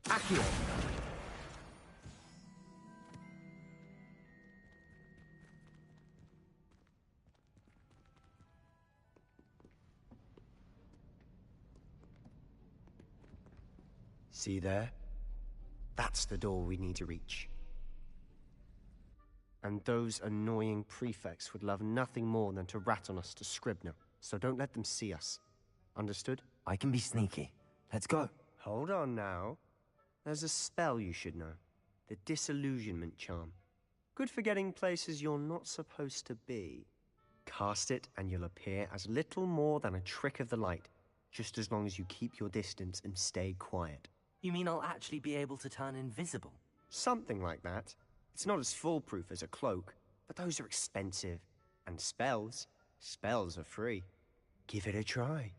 Accio! See there? That's the door we need to reach. And those annoying prefects would love nothing more than to rat on us to Scribner, so don't let them see us. Understood? I can be sneaky. Let's go. Hold on now. There's a spell you should know. The Disillusionment Charm. Good for getting places you're not supposed to be. Cast it and you'll appear as little more than a trick of the light, just as long as you keep your distance and stay quiet. You mean I'll actually be able to turn invisible? Something like that. It's not as foolproof as a cloak, but those are expensive. And spells are free. Give it a try.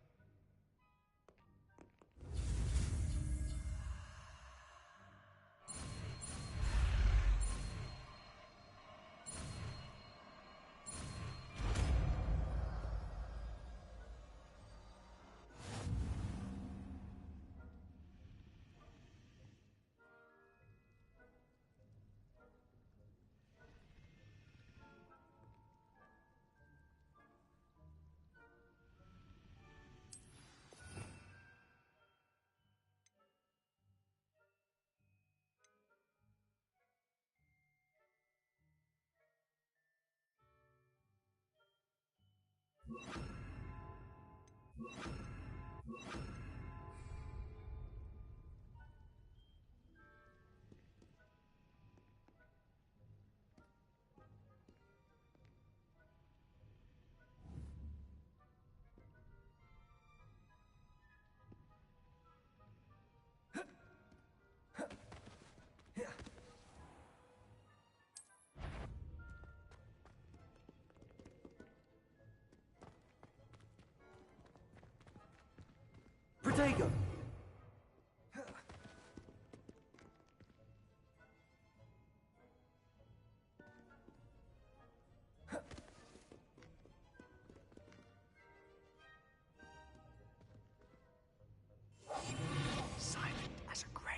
Protego! Silent as a grave.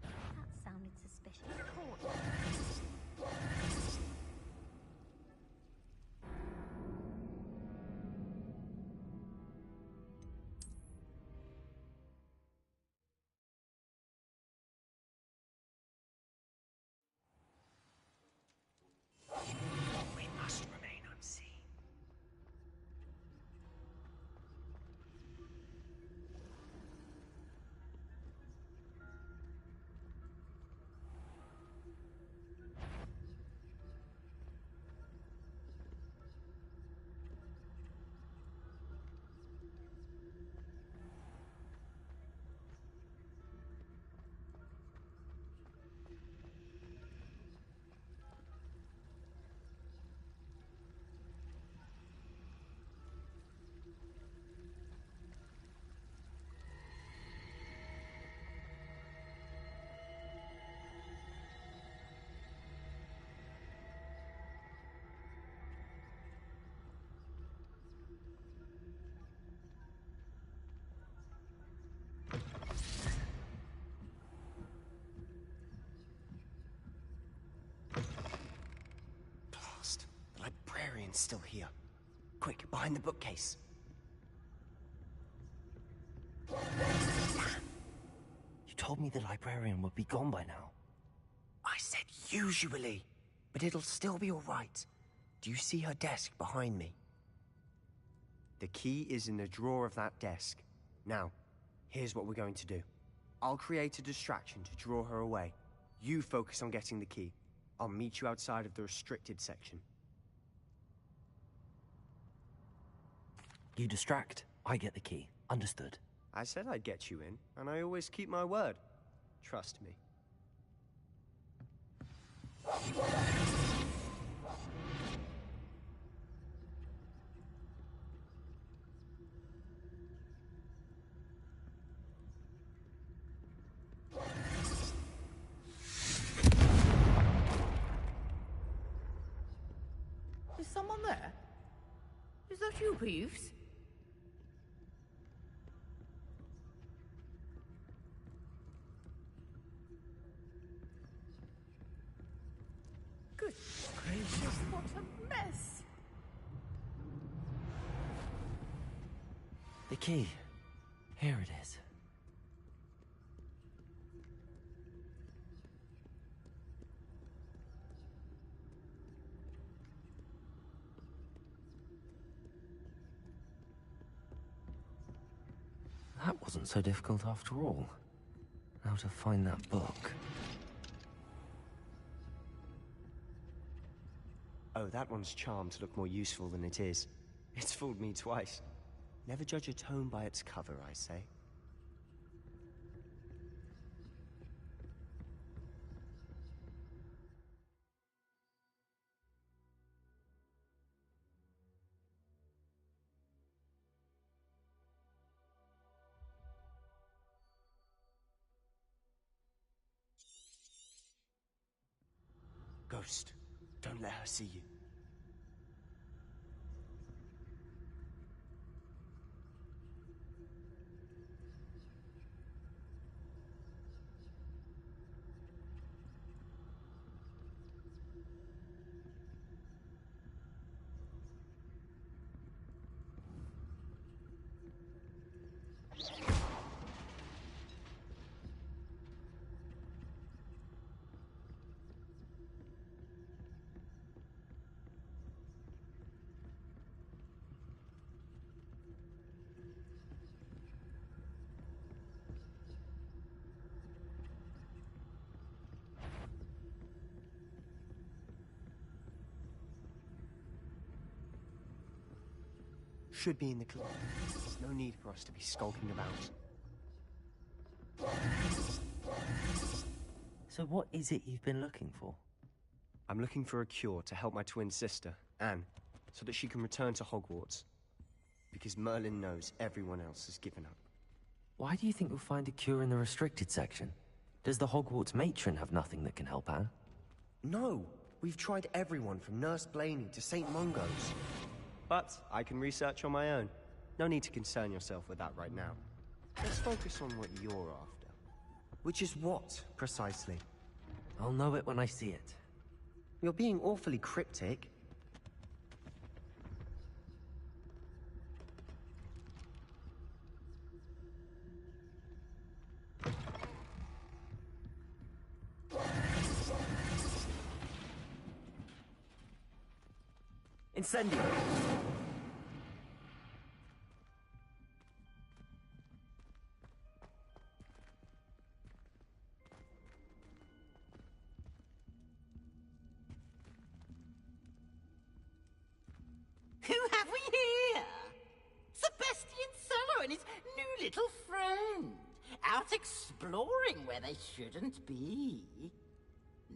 That sounded suspicious. Court. We must remain unseen. The librarian's still here. Quick, behind the bookcase. You told me the librarian would be gone by now. I said usually, but it'll still be all right. Do you see her desk behind me? The key is in the drawer of that desk. Now, here's what we're going to do. I'll create a distraction to draw her away. You focus on getting the key. I'll meet you outside of the restricted section. You distract, I get the key. Understood. I said I'd get you in, and I always keep my word. Trust me. Is someone there? Is that you, Peeves? Good gracious, what a mess! The key. Here it is. That wasn't so difficult after all. Now to find that book. Oh, that one's charmed to look more useful than it is. It's fooled me twice. Never judge a tome by its cover, I say. Ghost, don't let her see you. Should be in the closet. There's no need for us to be skulking about. So what is it you've been looking for? I'm looking for a cure to help my twin sister, Anne, so that she can return to Hogwarts. Because Merlin knows everyone else has given up. Why do you think we'll find a cure in the restricted section? Does the Hogwarts matron have nothing that can help Anne? No! We've tried everyone from Nurse Blaney to St. Mungo's. But I can research on my own. No need to concern yourself with that right now. Let's focus on what you're after. Which is what, precisely? I'll know it when I see it. You're being awfully cryptic. Incendio! Who have we here? Sebastian Cello and his new little friend. Out exploring where they shouldn't be.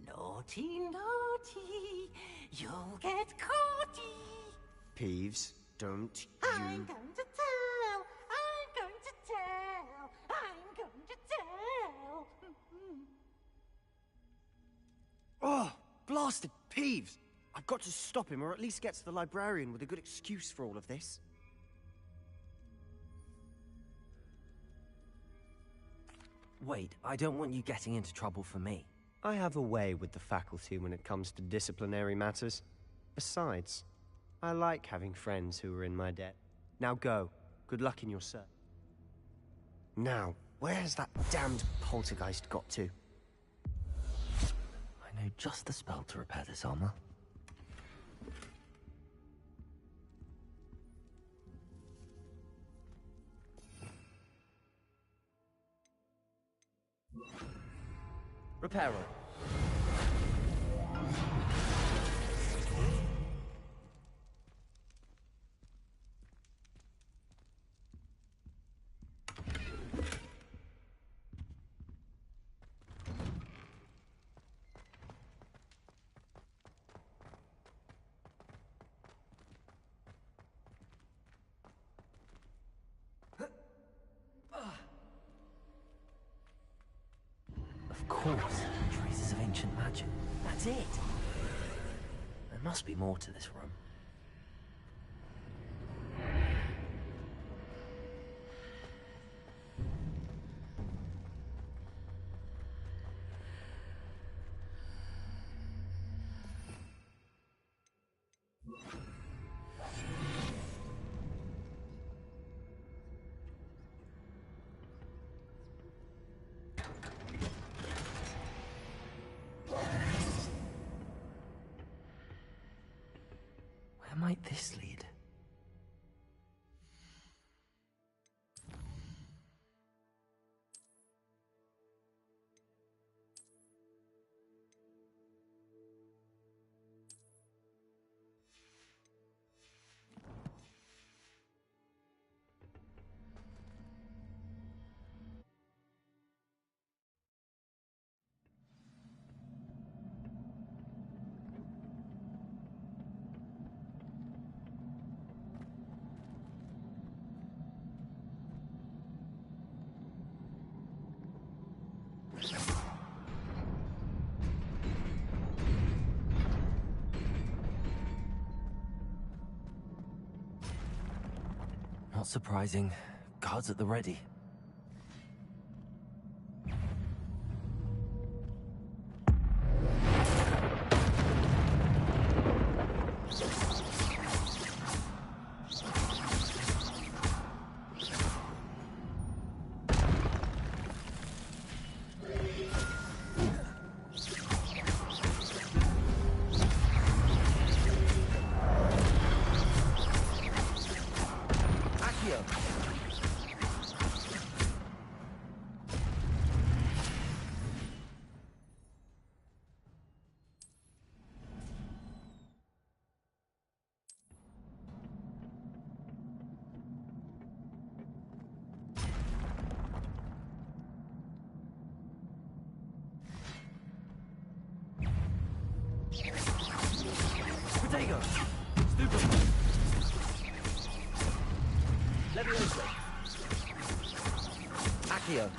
Naughty, naughty. You'll get caughty. Peeves, don't I'm going to tell. I'm going to tell. I'm going to tell. Oh, blasted Peeves! I've got to stop him, or at least get to the librarian with a good excuse for all of this. Wait, I don't want you getting into trouble for me. I have a way with the faculty when it comes to disciplinary matters. Besides, I like having friends who are in my debt. Now go. Good luck in your search. Now, where's that damned poltergeist got to? I know just the spell to repair this armor. Reparo. Of course, traces of ancient magic. That's it. There must be more to this room. Where might this lead? Not surprising. Guards at the ready. Potato! Stupid! Levioso! Accio!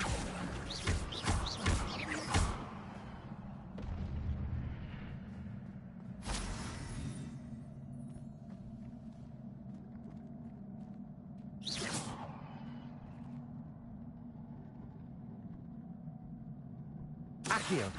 Accio!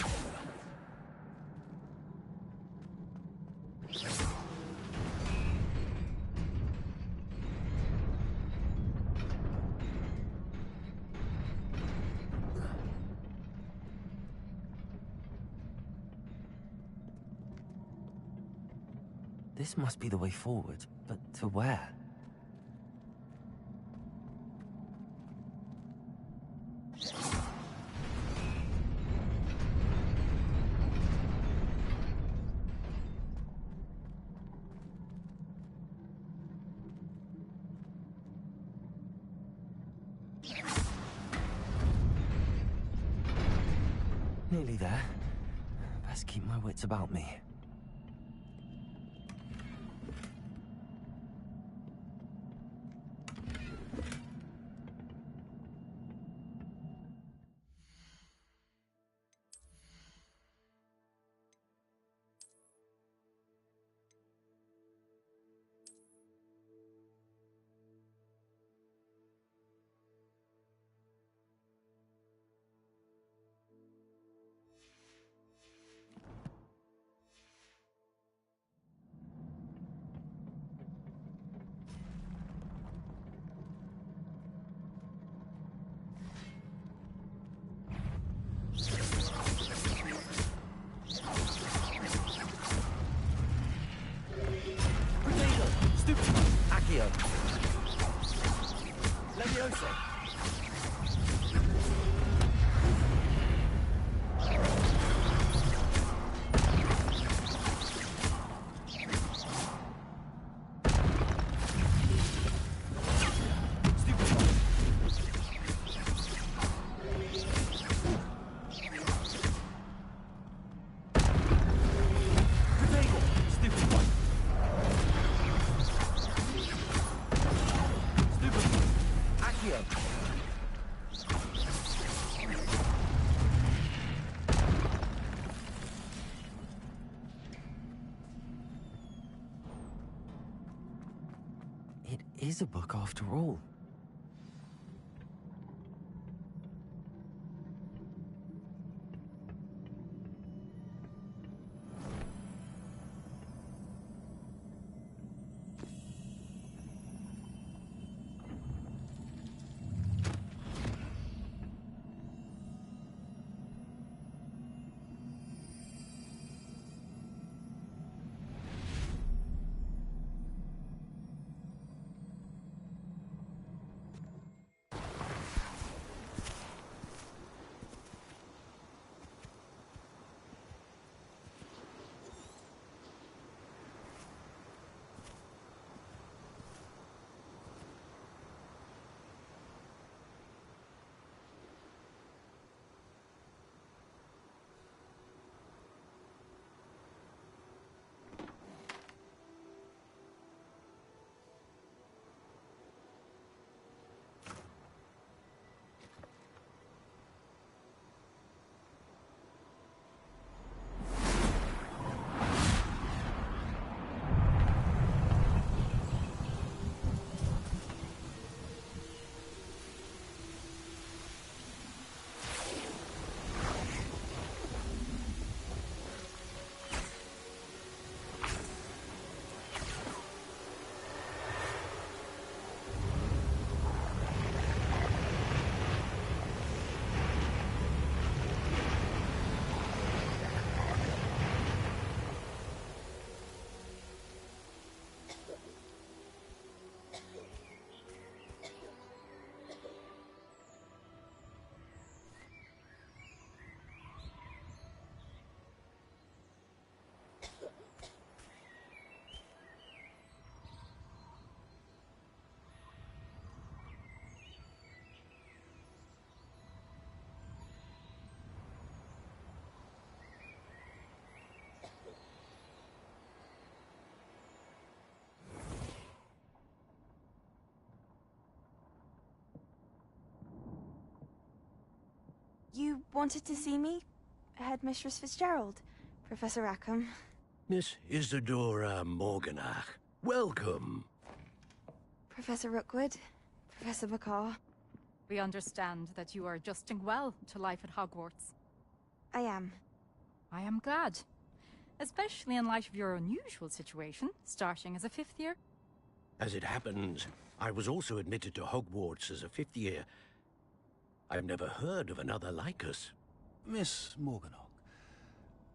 This must be the way forward, but to where? Nearly there. Best keep my wits about me. Levioso! It is a book after all. You wanted to see me? Headmistress Fitzgerald? Professor Rackham? Miss Isadora Morganach, welcome. Professor Rookwood? Professor McCaw? We understand that you are adjusting well to life at Hogwarts. I am. I am glad. Especially in light of your unusual situation, starting as a fifth year. As it happens, I was also admitted to Hogwarts as a fifth year. I've never heard of another like us. Miss Morganach,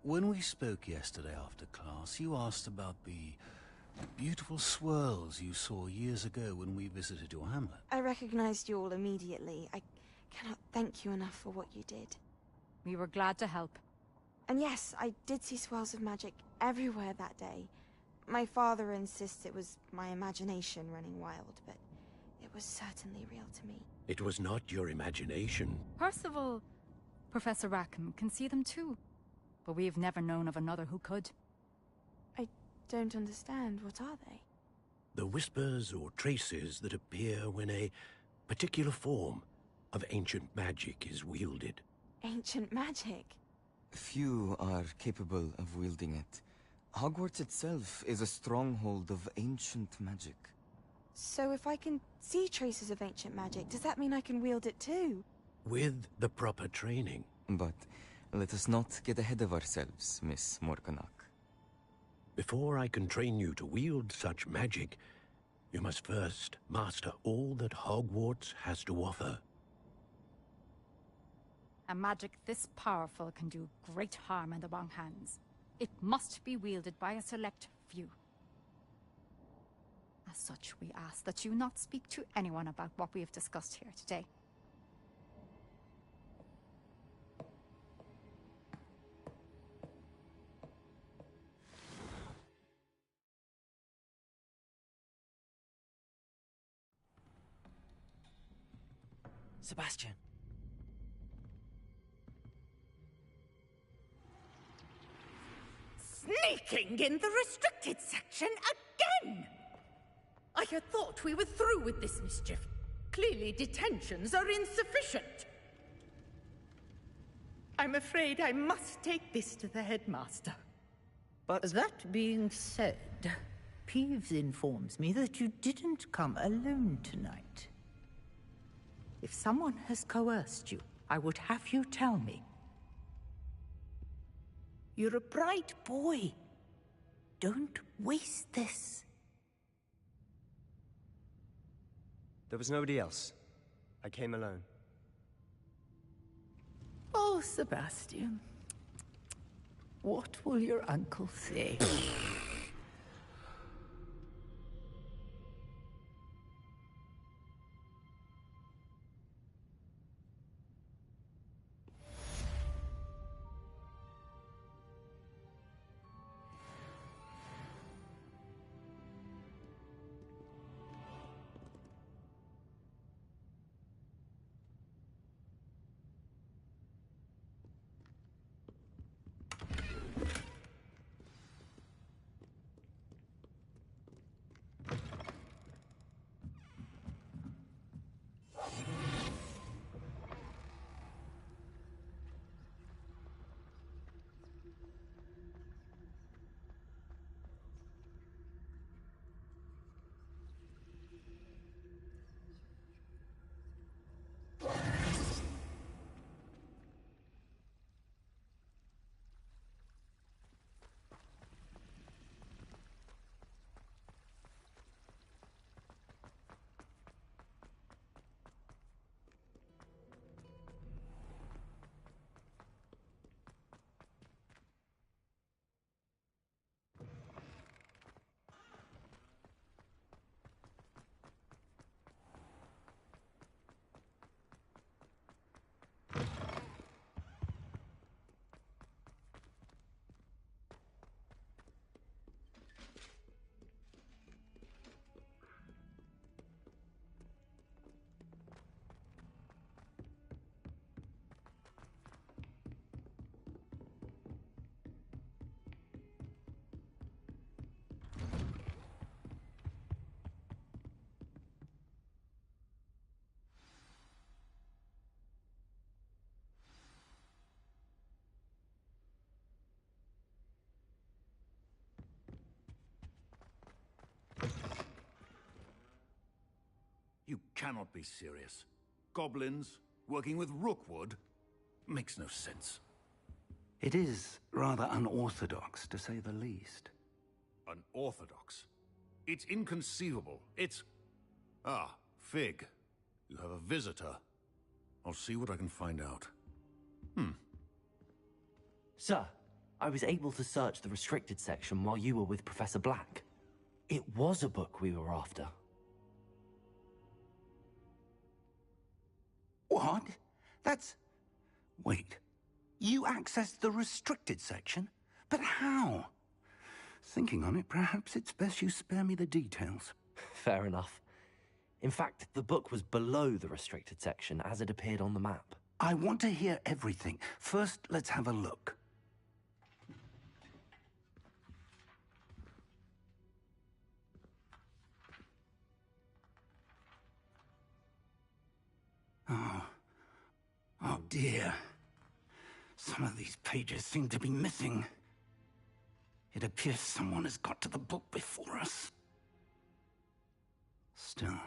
when we spoke yesterday after class, you asked about the beautiful swirls you saw years ago when we visited your hamlet. I recognized you all immediately. I cannot thank you enough for what you did. We were glad to help. And yes, I did see swirls of magic everywhere that day. My father insists it was my imagination running wild, but it was certainly real to me. It was not your imagination. Percival, Professor Rackham can see them too. But we've never known of another who could. I don't understand. What are they? The whispers or traces that appear when a particular form of ancient magic is wielded. Ancient magic? Few are capable of wielding it. Hogwarts itself is a stronghold of ancient magic. So if I can see traces of ancient magic, does that mean I can wield it too? With the proper training. But let us not get ahead of ourselves, Miss Morganach. Before I can train you to wield such magic, you must first master all that Hogwarts has to offer. A magic this powerful can do great harm in the wrong hands. It must be wielded by a select few. As such, we ask that you not speak to anyone about what we have discussed here today. Sebastian. Sneaking in the restricted section again! I had thought we were through with this mischief. Clearly detentions are insufficient. I'm afraid I must take this to the headmaster. But That being said, Peeves informs me that you didn't come alone tonight. If someone has coerced you, I would have you tell me. You're a bright boy. Don't waste this. there was nobody else. I came alone. Oh, Sebastian. What will your uncle say? You cannot be serious. Goblins working with Rookwood? Makes no sense. It is rather unorthodox, to say the least. Unorthodox? It's inconceivable. It's... Ah, Fig. You have a visitor. I'll see what I can find out. Sir, I was able to search the restricted section while you were with Professor Black. It was a book we were after. What? That's... Wait. You accessed the restricted section? But how? Thinking on it, perhaps it's best you spare me the details. Fair enough. In fact, the book was below the restricted section as it appeared on the map. I want to hear everything. First, let's have a look. Oh dear. Some of these pages seem to be missing. It appears someone has got to the book before us. Still,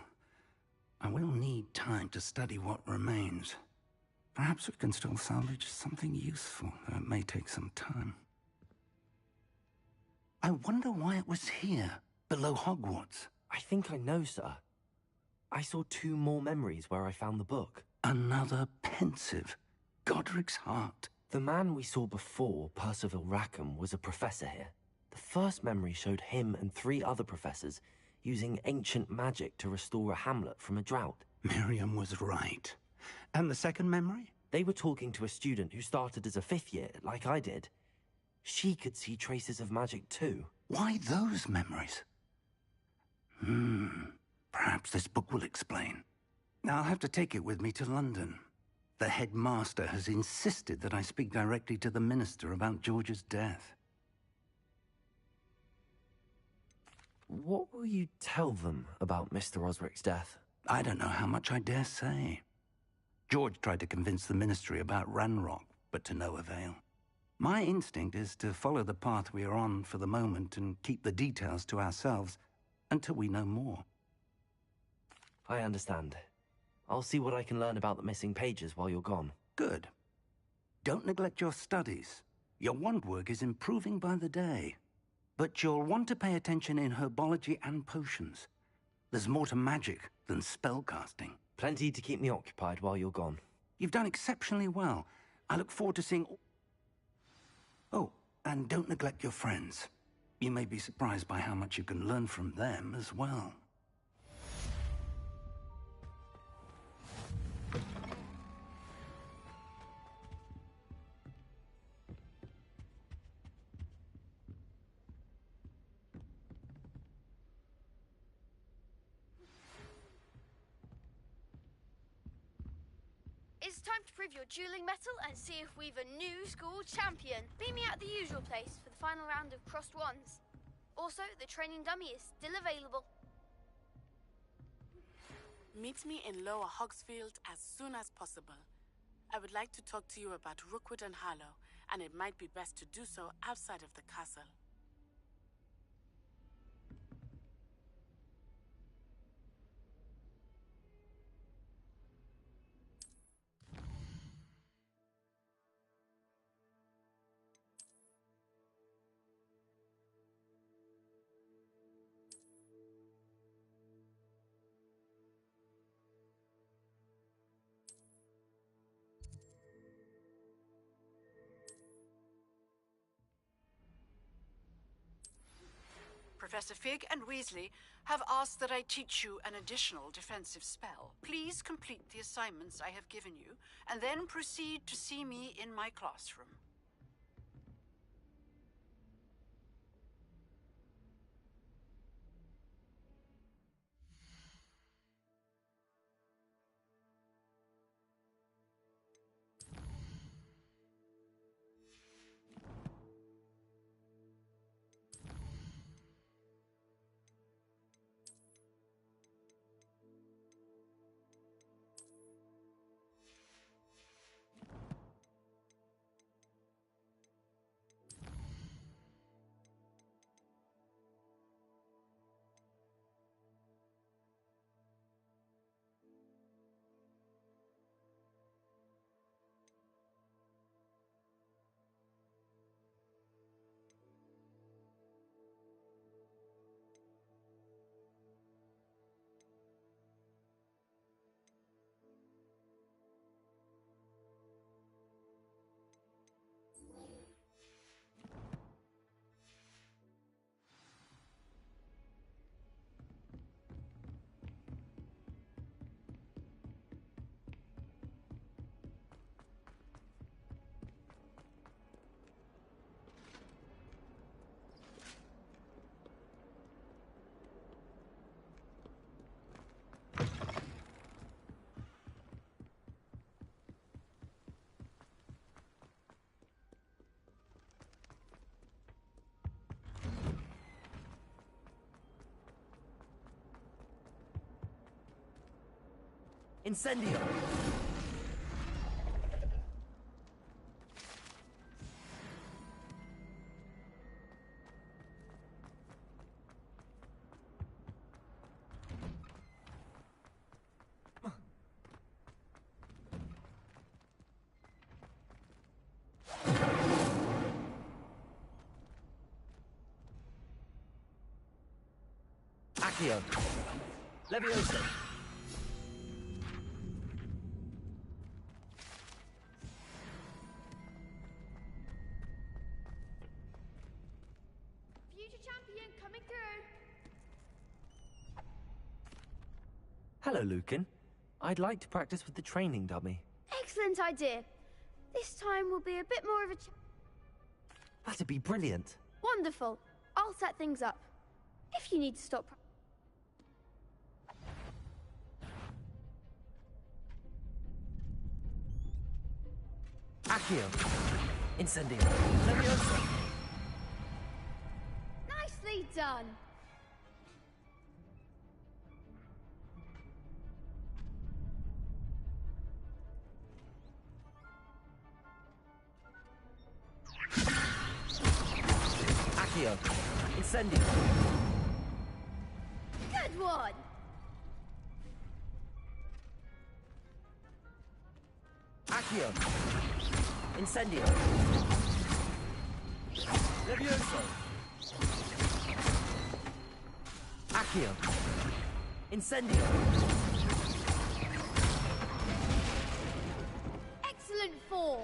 I will need time to study what remains. Perhaps we can still salvage something useful, though it may take some time. I wonder why it was here, below Hogwarts. I think I know, sir. I saw 2 more memories where I found the book. Another pensive. Godric's heart. The man we saw before, Percival Rackham, was a professor here. The first memory showed him and 3 other professors using ancient magic to restore a hamlet from a drought. Miriam was right. And the second memory? They were talking to a student who started as a 5th year, like I did. She could see traces of magic too. Why those memories? Perhaps this book will explain. I'll have to take it with me to London. The headmaster has insisted that I speak directly to the minister about George's death. What will you tell them about Mr. Osric's death? I don't know how much I dare say. George tried to convince the ministry about Ranrock, but to no avail. My instinct is to follow the path we are on for the moment and keep the details to ourselves until we know more. I understand. I'll see what I can learn about the missing pages while you're gone. Good. Don't neglect your studies. Your wand work is improving by the day. But you'll want to pay attention in herbology and potions. There's more to magic than spellcasting. Plenty to keep me occupied while you're gone. You've done exceptionally well. I look forward to seeing... Oh, and don't neglect your friends. You may be surprised by how much you can learn from them as well. It's time to prove your dueling mettle and see if we've a new school champion. Meet me at the usual place for the final round of crossed wands. Also, the training dummy is still available. Meet me in Lower Hogsfield as soon as possible. I would like to talk to you about Rookwood and Harlow, and it might be best to do so outside of the castle. Professor Fig and Weasley have asked that I teach you an additional defensive spell. Please complete the assignments I have given you, and then proceed to see me in my classroom. Incendio! Accio! Leviosa! Future champion coming through. Hello, Lucan. I'd like to practice with the training dummy. Excellent idea. This time will be a bit more of a That'd be brilliant. Wonderful. I'll set things up. If you need to stop... Accio. Incendio. Leviosa. Nicely done. Accio. Incendio. Good one. Accio. Incendio. Levioso. Accio. Incendio. Excellent form.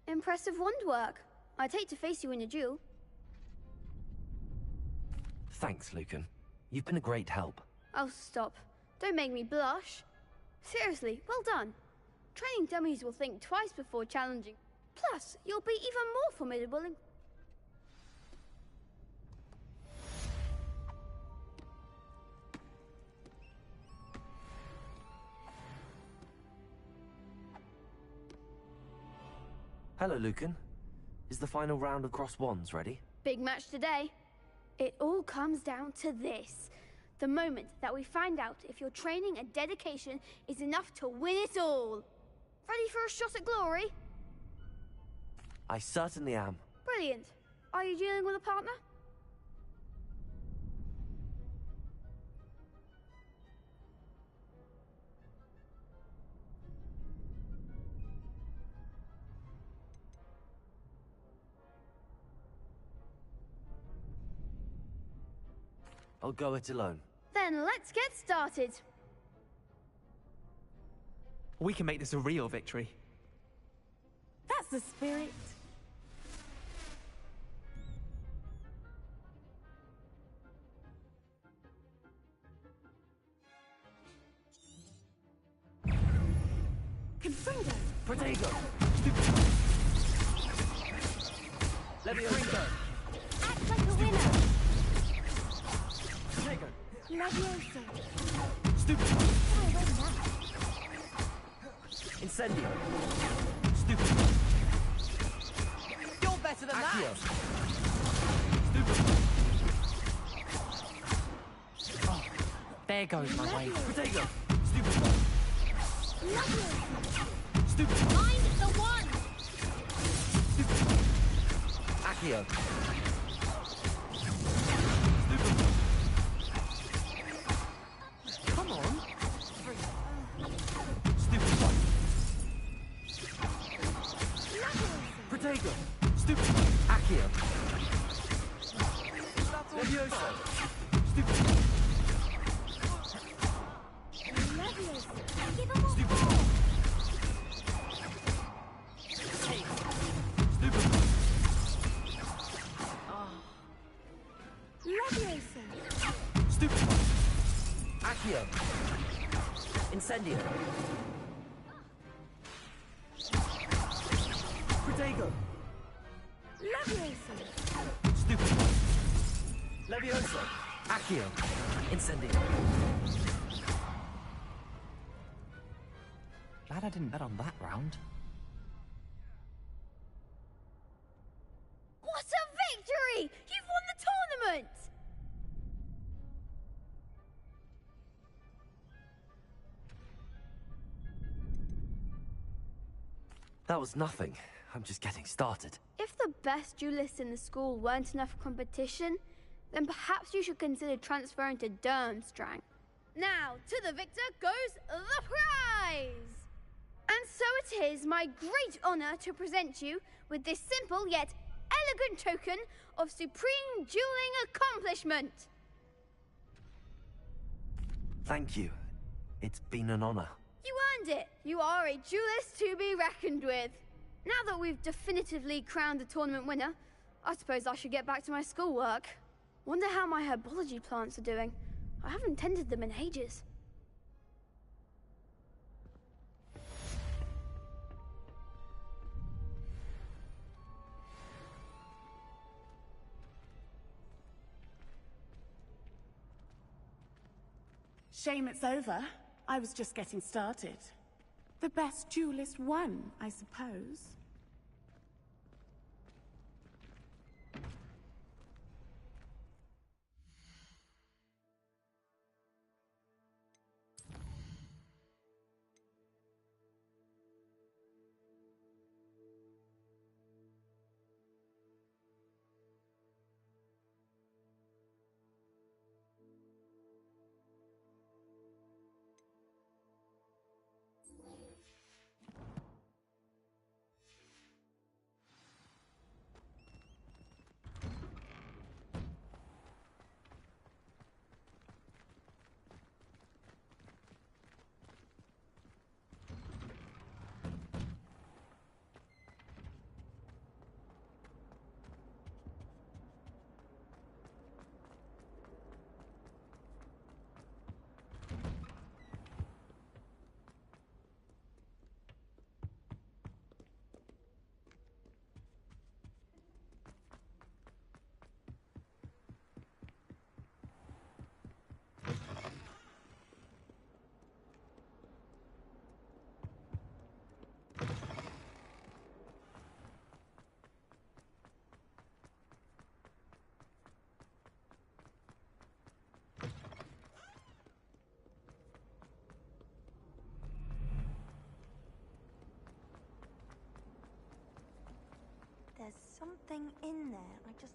Impressive wand work. I'd hate to face you in a duel. Thanks, Lucan. You've been a great help. Oh, stop. Don't make me blush. Seriously, well done. Training dummies will think twice before challenging. Plus, you'll be even more formidable in... Hello, Lucan. Is the final round of cross wands ready? Big match today. It all comes down to this. The moment that we find out if your training and dedication is enough to win it all. Ready for a shot at glory? I certainly am. Brilliant. Are you dealing with a partner? I'll go it alone. Then let's get started. We can make this a real victory. That's the spirit. Confringo. Protego. Levioso. Act like a winner. Protego. Levioso. Stupid. Why win now? Incendio. Stupid. You're better than Accio. that! Oh, there goes my way. Protego. Stupid. Levioso. Stupid. Find the one. Accio. Come on. Stupid one. Levioso. Protego. Stupid. Accio. Levioso. Stupid. Levioso. Give him a Stupid. four. Stupid. Levioso. Stupid. Accio. Incendio. Protego. Levioso. Stupid. Levioso. Accio. Incendio. Glad I didn't bet on that round. What a victory! You've won the tournament! That was nothing. I'm just getting started. If the best duelists in the school weren't enough competition, then perhaps you should consider transferring to Durmstrang. Now, to the victor goes the prize! And so it is my great honor to present you with this simple yet elegant token of supreme dueling accomplishment. Thank you. It's been an honor. You earned it. You are a duelist to be reckoned with. Now that we've definitively crowned the tournament winner, I suppose I should get back to my schoolwork. Wonder how my herbology plants are doing. I haven't tended them in ages. Shame it's over. I was just getting started. The best duelist won, I suppose. There's something in there. I just...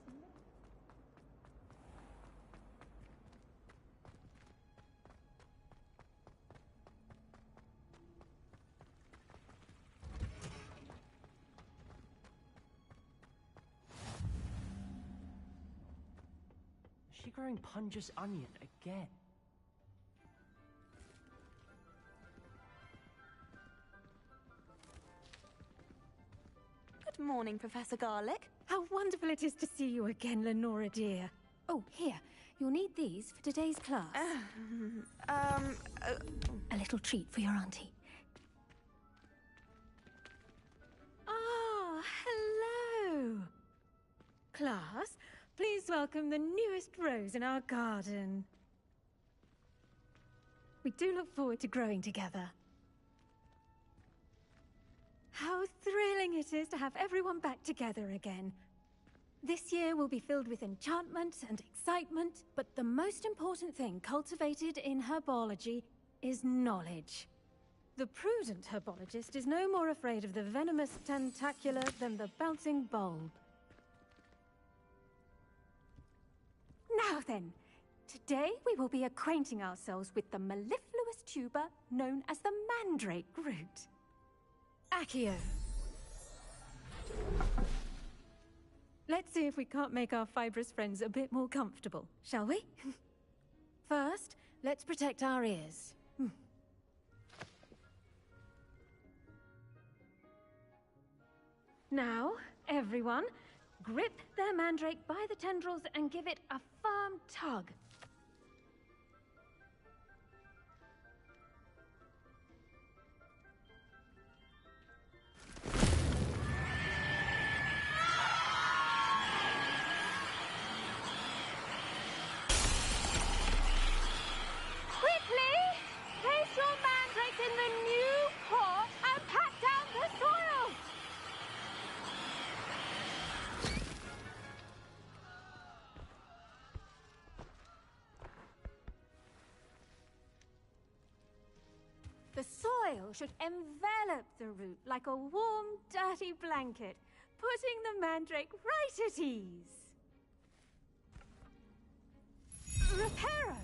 Is she growing Punja's onion again? Good morning, Professor Garlic. How wonderful it is to see you again, Lenora dear. Oh, here. You'll need these for today's class. A little treat for your auntie. Ah, hello. Class, please welcome the newest rose in our garden. We do look forward to growing together. How thrilling it is to have everyone back together again. This year will be filled with enchantment and excitement, but the most important thing cultivated in herbology is knowledge. The prudent herbologist is no more afraid of the venomous tentacula than the bouncing bulb. Now then, today we will be acquainting ourselves with the mellifluous tuber known as the mandrake root. Accio. Let's see if we can't make our fibrous friends a bit more comfortable, shall we? First, let's protect our ears. Now, everyone, grip their mandrake by the tendrils and give it a firm tug. The soil should envelop the root like a warm, dirty blanket, putting the mandrake right at ease. Reparo!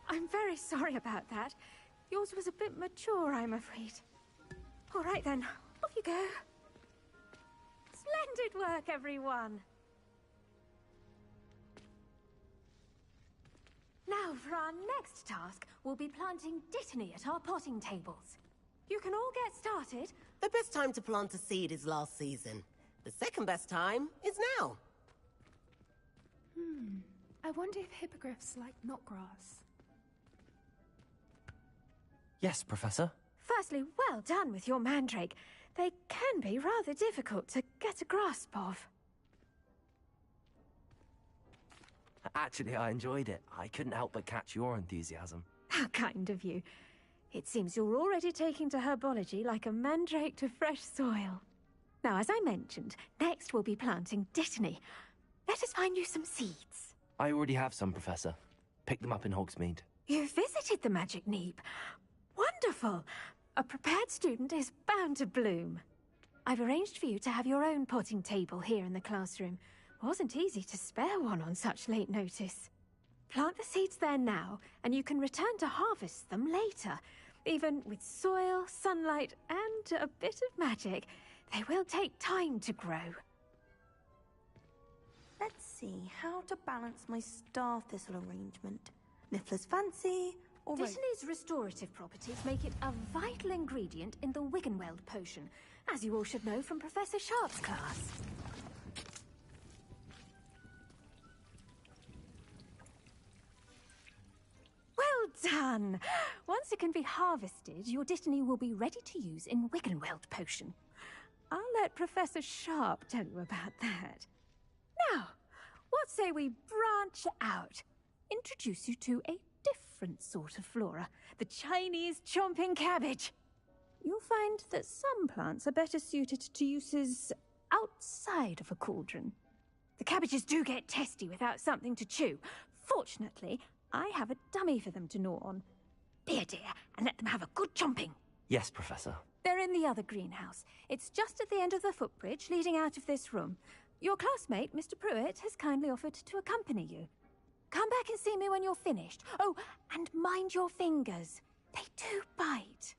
I'm very sorry about that. Yours was a bit mature, I'm afraid. All right then, off you go. Splendid work, everyone. Now, for our next task, we'll be planting dittany at our potting tables. You can all get started. The best time to plant a seed is last season. The second best time is now. I wonder if hippogriffs like knotgrass. Yes, Professor? Firstly, well done with your mandrake. They can be rather difficult to get a grasp of. Actually, I enjoyed it. I couldn't help but catch your enthusiasm. How kind of you. It seems you're already taking to herbology like a mandrake to fresh soil. Now, as I mentioned, next we'll be planting dittany. Let us find you some seeds. I already have some, Professor. Picked them up in Hogsmeade. You visited the Magic Neep. Wonderful! A prepared student is bound to bloom. I've arranged for you to have your own potting table here in the classroom. Wasn't easy to spare one on such late notice. Plant the seeds there now, and you can return to harvest them later. Even with soil, sunlight, and a bit of magic, they will take time to grow. Let's see how to balance my star thistle arrangement. Niffler's fancy, or Dittany's restorative properties make it a vital ingredient in the Wiggenweld potion, as you all should know from Professor Sharp's class. Well done! Once it can be harvested, your Dittany will be ready to use in Wiggenweld potion. I'll let Professor Sharp tell you about that. Now, what say we branch out? Introduce you to a different sort of flora, the Chinese chomping cabbage. You'll find that some plants are better suited to uses outside of a cauldron. The cabbages do get testy without something to chew. Fortunately, I have a dummy for them to gnaw on. Be a dear and let them have a good chomping. Yes, Professor. They're in the other greenhouse. It's just at the end of the footbridge leading out of this room. Your classmate, Mr. Pruitt, has kindly offered to accompany you. Come back and see me when you're finished. Oh, and mind your fingers. They do bite.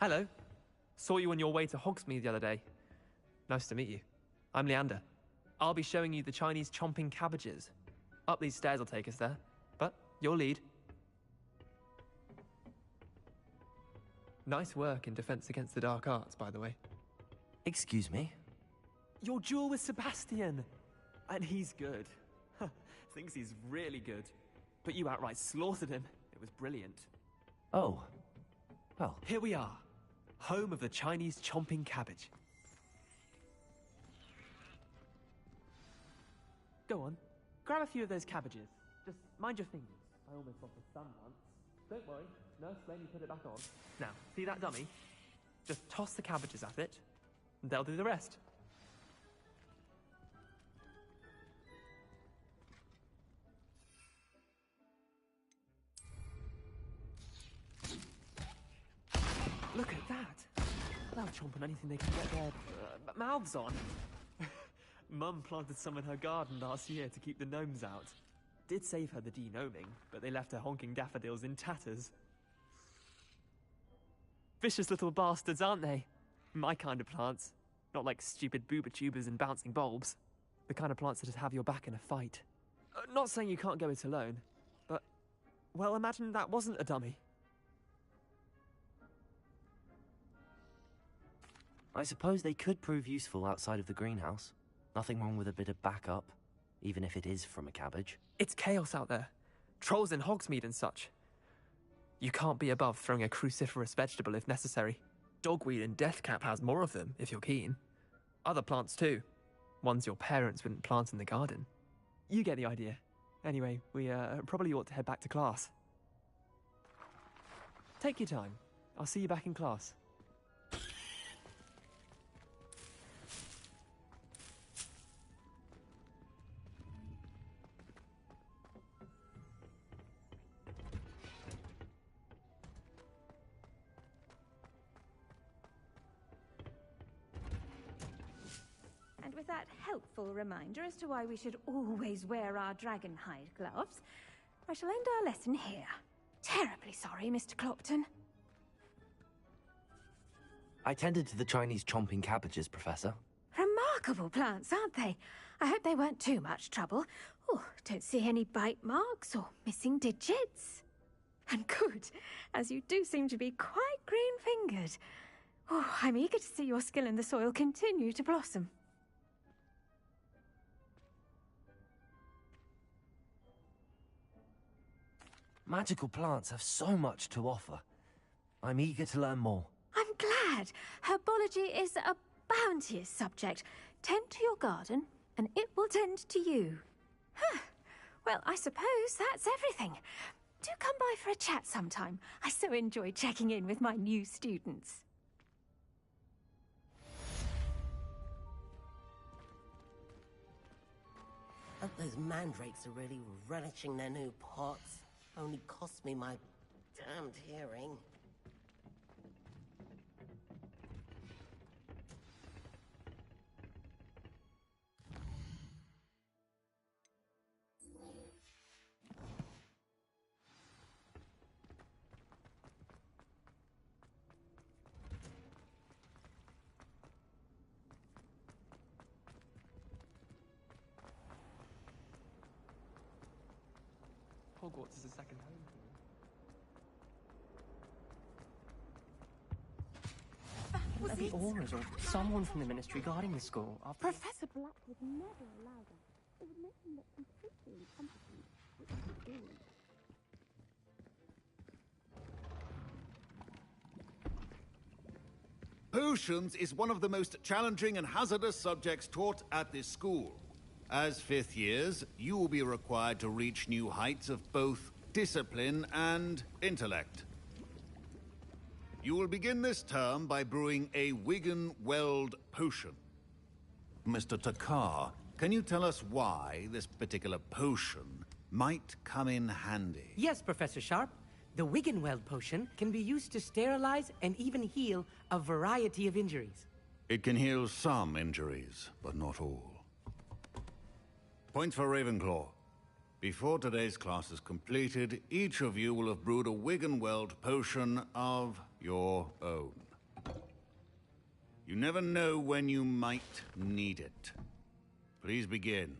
Hello. Saw you on your way to Hogsmeade the other day. Nice to meet you. I'm Leander. I'll be showing you the Chinese chomping cabbages. Up these stairs will take us there, but you'll lead. Nice work in Defense Against the Dark Arts, by the way. Excuse me? Your duel with Sebastian! And he's good. Thinks he's really good. But you outright slaughtered him. It was brilliant. Oh. Well. Here we are. Home of the Chinese chomping cabbage. Go on. Grab a few of those cabbages. Just mind your fingers. I almost lost a son once. Don't worry. Nurse let me put it back on. Now, see that dummy? Just toss the cabbages at it, and they'll do the rest. Look at that! They'll chomp on anything they can get their mouths on. Mum planted some in her garden last year to keep the gnomes out. Did save her the de-gnoming, but they left her honking daffodils in tatters. Vicious little bastards, aren't they? My kind of plants. Not like stupid booba tubers and bouncing bulbs. The kind of plants that just have your back in a fight. Not saying you can't go it alone, but, well, imagine that wasn't a dummy. I suppose they could prove useful outside of the greenhouse. Nothing wrong with a bit of backup, even if it is from a cabbage. It's chaos out there. Trolls in Hogsmeade and such. You can't be above throwing a cruciferous vegetable if necessary. Dogweed and deathcap has more of them, if you're keen. Other plants too. Ones your parents wouldn't plant in the garden. You get the idea. Anyway, we probably ought to head back to class. Take your time. I'll see you back in class. And with that helpful reminder as to why we should always wear our dragon hide gloves, I shall end our lesson here. Terribly sorry, Mr. Clopton. I tended to the Chinese chomping cabbages, Professor. Remarkable plants, aren't they? I hope they weren't too much trouble. Oh, don't see any bite marks or missing digits. And good, as you do seem to be quite green-fingered. Oh, I'm eager to see your skill in the soil continue to blossom. Magical plants have so much to offer. I'm eager to learn more. I'm glad. Herbology is a bounteous subject. Tend to your garden, and it will tend to you. Huh. Well, I suppose that's everything. Do come by for a chat sometime. I so enjoy checking in with my new students. Those mandrakes are really relishing their new pots. Only cost me my damned hearing. Hogwarts is a second home for me. There be auras or someone from the Ministry guarding the school. Professor Black would never allow that. It would make him look completely incompetent, which he did. Potions is one of the most challenging and hazardous subjects taught at this school. As fifth years, you will be required to reach new heights of both discipline and intellect. You will begin this term by brewing a Wiggenweld potion. Mr. Takar, can you tell us why this particular potion might come in handy? Yes, Professor Sharp. The Wiggenweld potion can be used to sterilize and even heal a variety of injuries. It can heal some injuries, but not all. Points for Ravenclaw. Before today's class is completed, each of you will have brewed a Wiggenweld potion of your own. You never know when you might need it. Please begin.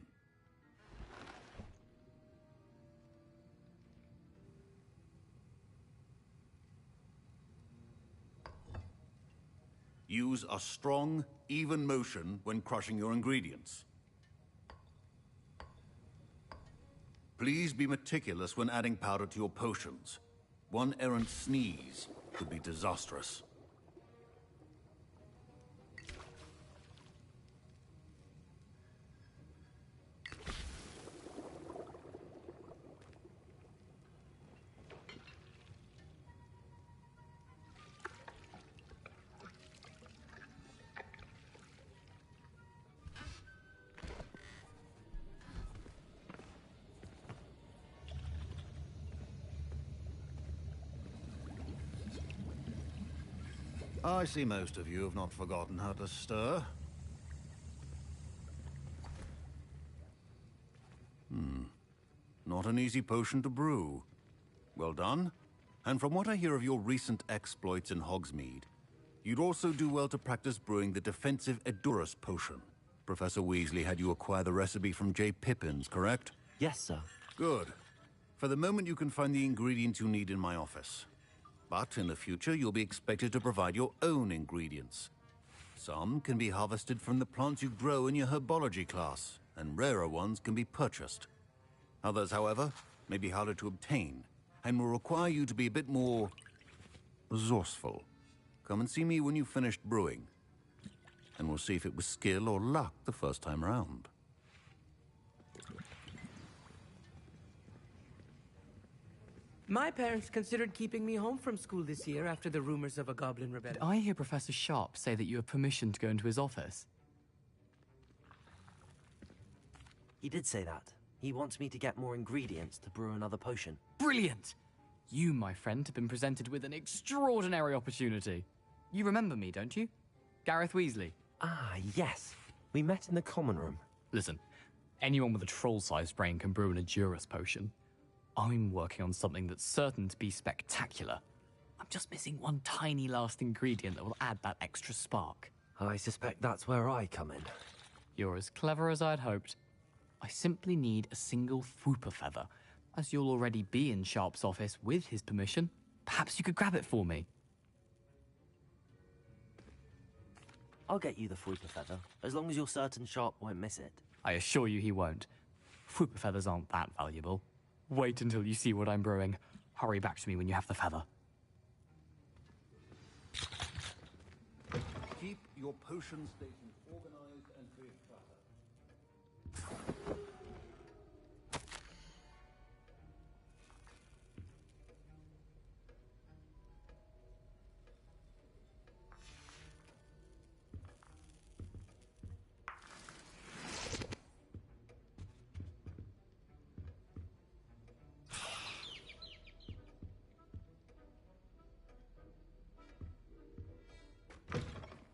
Use a strong, even motion when crushing your ingredients. Please be meticulous when adding powder to your potions. One errant sneeze could be disastrous. I see most of you have not forgotten how to stir. Not an easy potion to brew. Well done. And from what I hear of your recent exploits in Hogsmeade, you'd also do well to practice brewing the defensive Edurus potion. Professor Weasley had you acquire the recipe from J. Pippins, correct? Yes, sir. Good. For the moment, you can find the ingredients you need in my office. But in the future, you'll be expected to provide your own ingredients. Some can be harvested from the plants you grow in your herbology class, and rarer ones can be purchased. Others, however, may be harder to obtain, and will require you to be a bit more resourceful. Come and see me when you've finished brewing, and we'll see if it was skill or luck the first time round. My parents considered keeping me home from school this year after the rumors of a goblin rebellion. Did I hear Professor Sharp say that you have permission to go into his office? He did say that. He wants me to get more ingredients to brew another potion. Brilliant! You, my friend, have been presented with an extraordinary opportunity. You remember me, don't you? Gareth Weasley. Ah, yes. We met in the common room. Listen, anyone with a troll-sized brain can brew an Edurus potion. I'm working on something that's certain to be spectacular. I'm just missing one tiny last ingredient that will add that extra spark. I suspect that's where I come in. You're as clever as I'd hoped. I simply need a single Fwooper feather, As you'll already be in Sharp's office with his permission, perhaps you could grab it for me. I'll get you the Fruiper Feather, as long as you're certain Sharp won't miss it. I assure you he won't. Fruiper feathers aren't that valuable. Wait until you see what I'm brewing. Hurry back to me when you have the feather. Keep your potion stations organized and create clutter.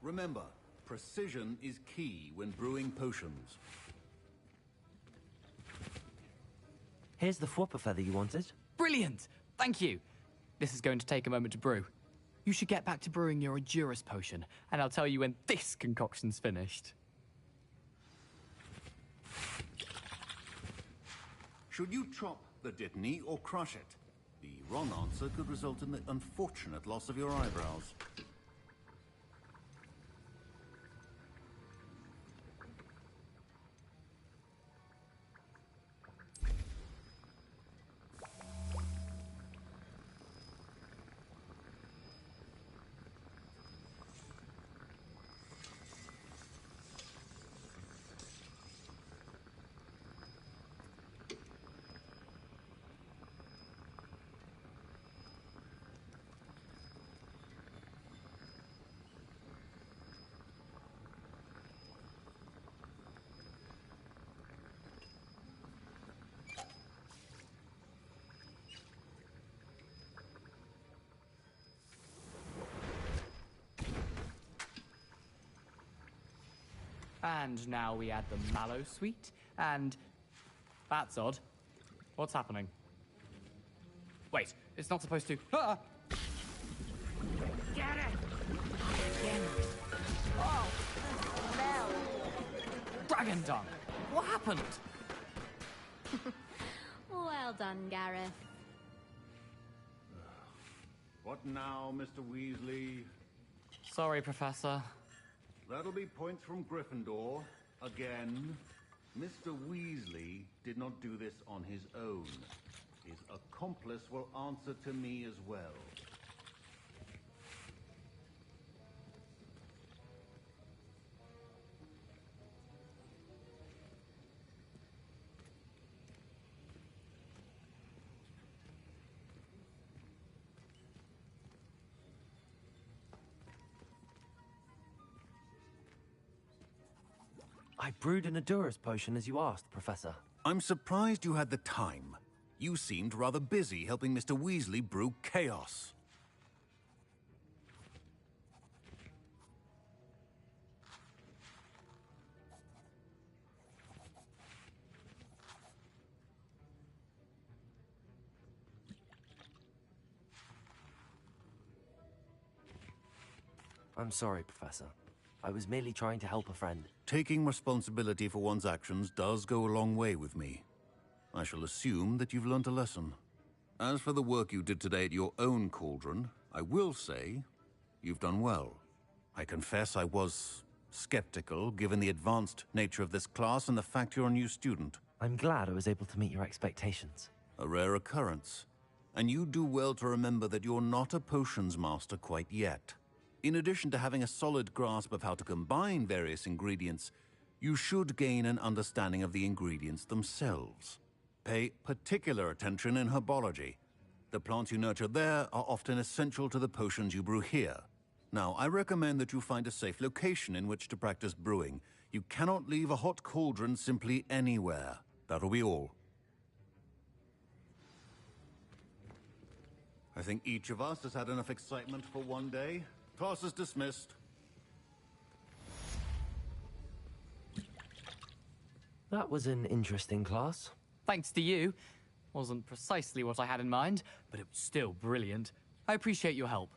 Remember, precision is key when brewing potions. Here's the Fruiper Feather you wanted. Brilliant! Thank you! This is going to take a moment to brew. You should get back to brewing your Adurus potion, and I'll tell you when this concoction's finished. Should you chop the Dittany or crush it? The wrong answer could result in the unfortunate loss of your eyebrows. And now we add the mallow sweet, and... That's odd. What's happening? Wait, it's not supposed to... Ah! Get it! Oh! Smell. Dragon dung! What happened? Well done, Gareth. What now, Mr. Weasley? Sorry, Professor. That'll be points from Gryffindor. Again. Mr. Weasley did not do this on his own. His accomplice will answer to me as well. I brewed an Adurus potion as you asked, Professor. I'm surprised you had the time. You seemed rather busy helping Mr. Weasley brew chaos. I'm sorry, Professor. I was merely trying to help a friend. Taking responsibility for one's actions does go a long way with me. I shall assume that you've learnt a lesson. As for the work you did today at your own cauldron, I will say you've done well. I confess I was skeptical, given the advanced nature of this class and the fact you're a new student. I'm glad I was able to meet your expectations. A rare occurrence. And you do well to remember that you're not a potions master quite yet. In addition to having a solid grasp of how to combine various ingredients, you should gain an understanding of the ingredients themselves. Pay particular attention in herbology. The plants you nurture there are often essential to the potions you brew here. Now, I recommend that you find a safe location in which to practice brewing. You cannot leave a hot cauldron simply anywhere. That'll be all. I think each of us has had enough excitement for one day. Class is dismissed. That was an interesting class. Thanks to you. Wasn't precisely what I had in mind, but it was still brilliant. I appreciate your help.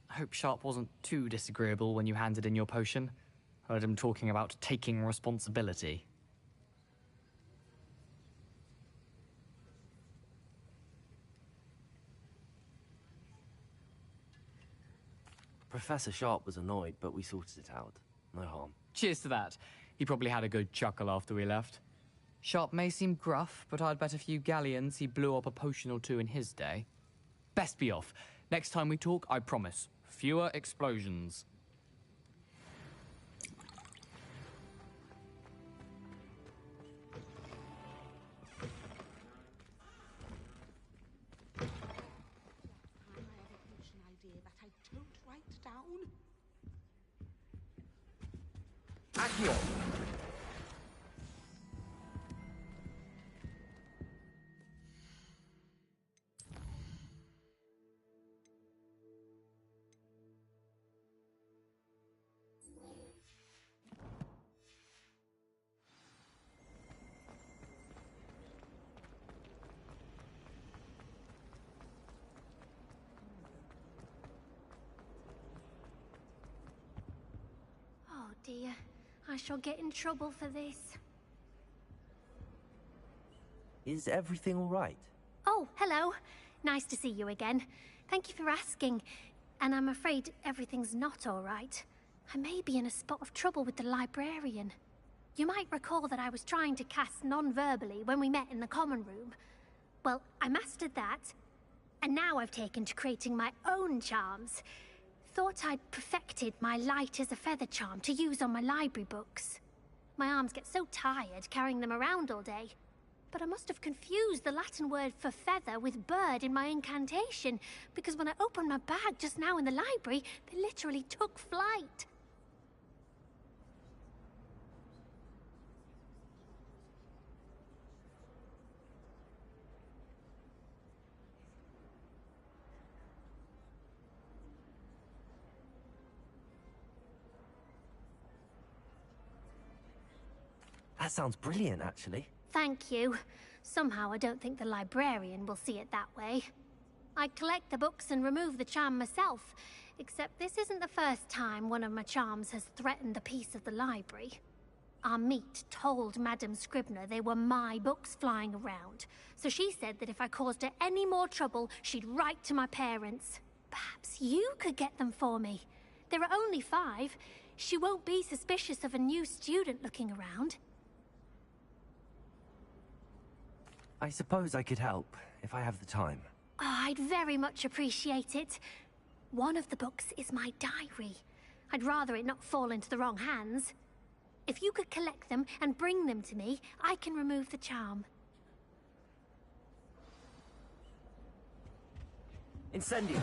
I hope Sharp wasn't too disagreeable when you handed in your potion. Heard him talking about taking responsibility. Professor Sharp was annoyed, but we sorted it out. No harm. Cheers to that. He probably had a good chuckle after we left. Sharp may seem gruff, but I'd bet a few galleons he blew up a potion or two in his day. Best be off. Next time we talk, I promise. Fewer explosions. Accio! Oh dear, I shall get in trouble for this. Is everything all right? Oh, hello. Nice to see you again. Thank you for asking. And I'm afraid everything's not all right. I may be in a spot of trouble with the librarian. You might recall that I was trying to cast non-verbally when we met in the common room. Well, I mastered that, and now I've taken to creating my own charms. Thought I'd perfected my light as a feather charm to use on my library books. My arms get so tired carrying them around all day. But I must have confused the Latin word for feather with bird in my incantation, because when I opened my bag just now in the library, they literally took flight. That sounds brilliant, actually. Thank you. Somehow I don't think the librarian will see it that way. I collect the books and remove the charm myself, except this isn't the first time one of my charms has threatened the peace of the library. Our meet told Madame Scribner they were my books flying around, so she said that if I caused her any more trouble, she'd write to my parents. Perhaps you could get them for me. There are only 5. She won't be suspicious of a new student looking around. I suppose I could help, if I have the time. Oh, I'd very much appreciate it. One of the books is my diary. I'd rather it not fall into the wrong hands. If you could collect them and bring them to me, I can remove the charm. Incendio!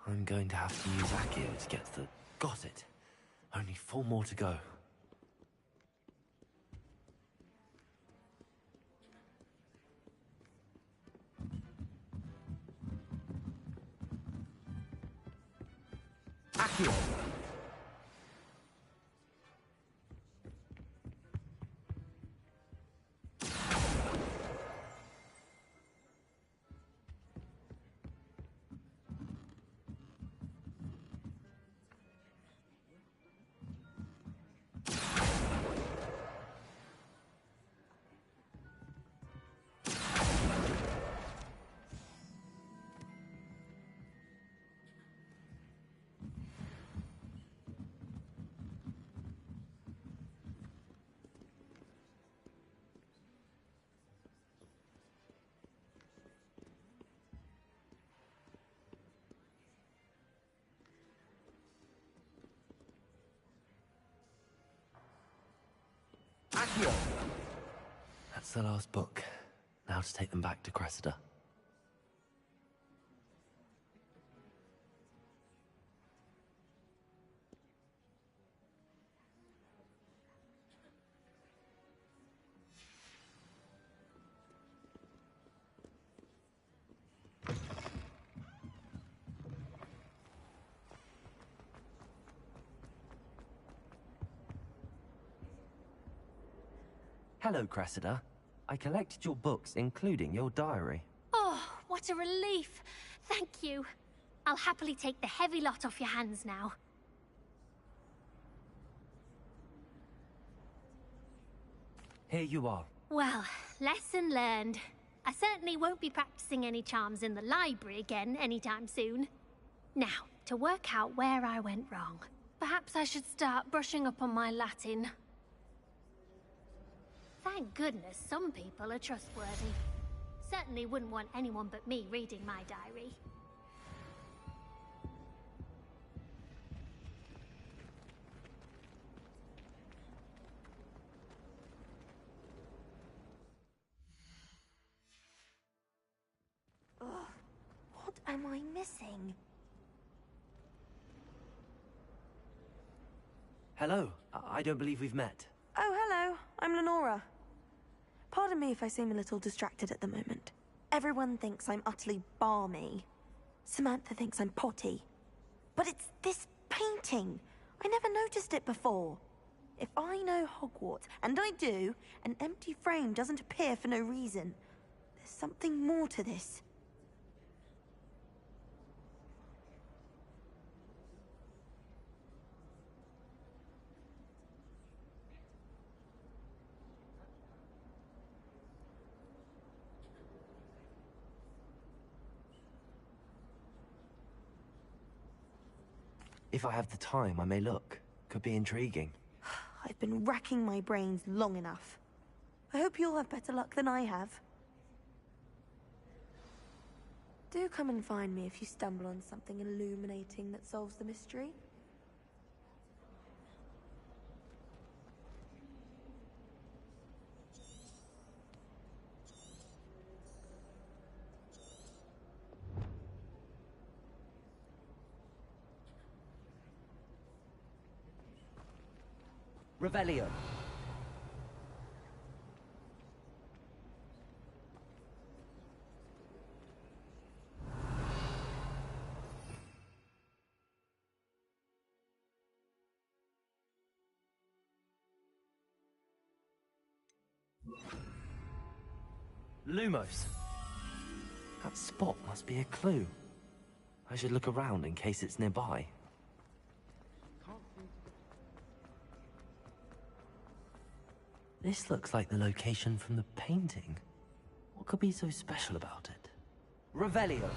I'm going to have to use Accio to get to the... Got it. Only 4 more to go. Accio! Accio! That's the last book. Now to take them back to Cressida. Hello, Cressida. I collected your books, including your diary. Oh, what a relief. Thank you. I'll happily take the heavy lot off your hands now. Here you are. Well, lesson learned. I certainly won't be practicing any charms in the library again anytime soon. Now, to work out where I went wrong. Perhaps I should start brushing up on my Latin. Thank goodness some people are trustworthy. Certainly wouldn't want anyone but me reading my diary. Ugh, what am I missing? Hello. I don't believe we've met. Oh, hello. I'm Lenora. Pardon me if I seem a little distracted at the moment. Everyone thinks I'm utterly balmy. Samantha thinks I'm potty. But it's this painting. I never noticed it before. If I know Hogwarts, and I do, an empty frame doesn't appear for no reason. There's something more to this. If I have the time, I may look. Could be intriguing. I've been racking my brains long enough. I hope you'll have better luck than I have. Do come and find me if you stumble on something illuminating that solves the mystery. Revelio. Lumos. That spot must be a clue. I should look around in case it's nearby. This looks like the location from the painting. What could be so special about it? Revelio.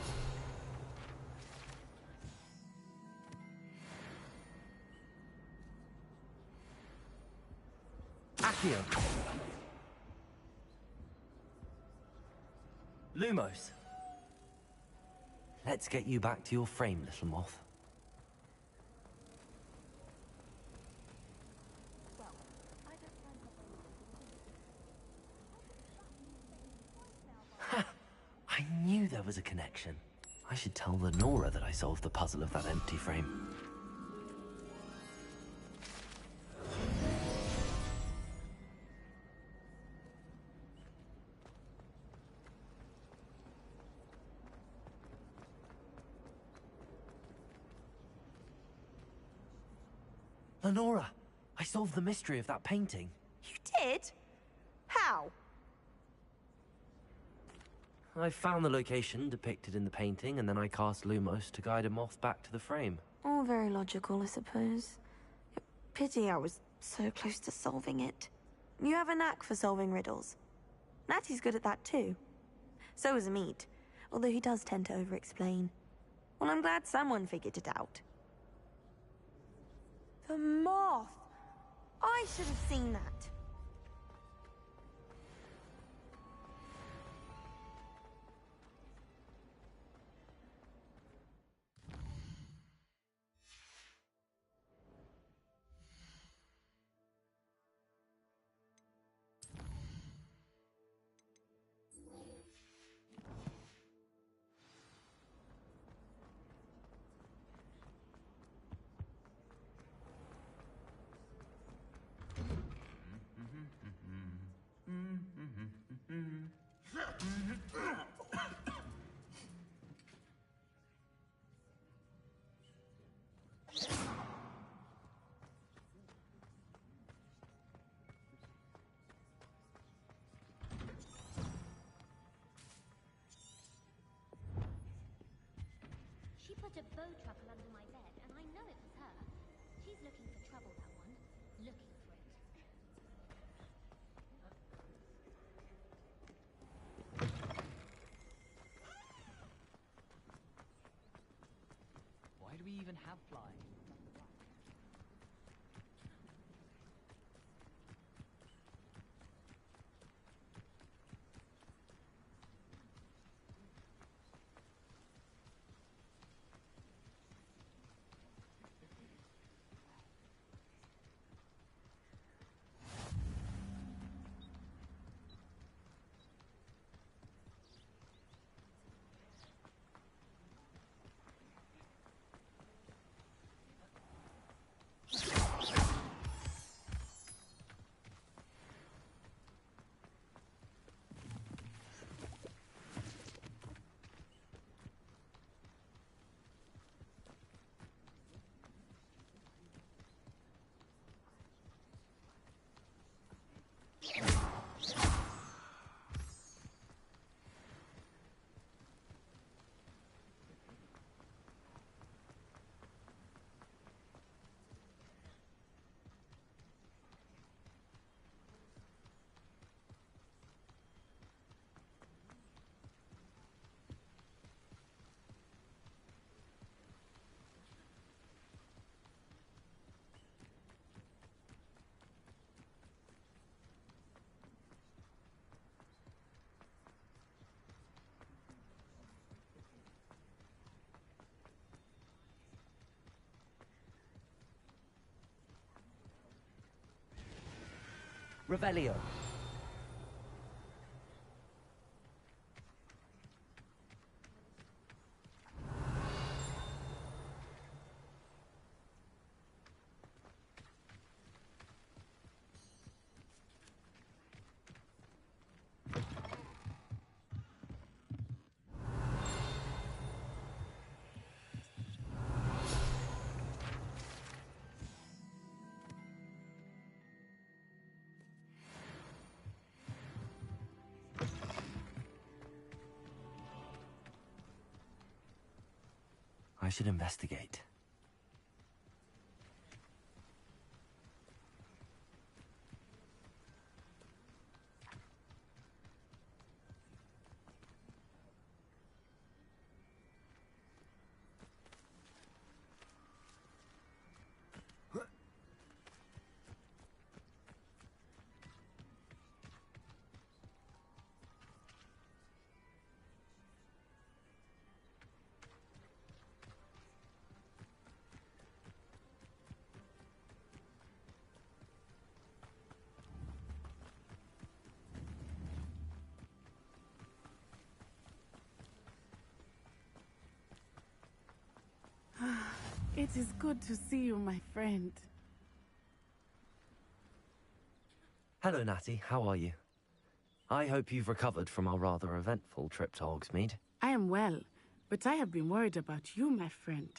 Accio. Lumos. Let's get you back to your frame, little moth. I knew there was a connection. I should tell Lenora that I solved the puzzle of that empty frame. Lenora, I solved the mystery of that painting. You did? How? I found the location depicted in the painting, and then I cast Lumos to guide a moth back to the frame. All very logical, I suppose. Pity I was so close to solving it. You have a knack for solving riddles. Natty's good at that too. So is Amit, although he does tend to over-explain. Well, I'm glad someone figured it out. The moth! I should have seen that. She put a bow truckle under my bed, and I know it was her. She's looking for trouble, that one. Looking for it. Why do we even have flying? Revelio. I should investigate. It is good to see you, my friend. Hello, Natty. How are you? I hope you've recovered from our rather eventful trip to Hogsmeade. I am well, but I have been worried about you, my friend.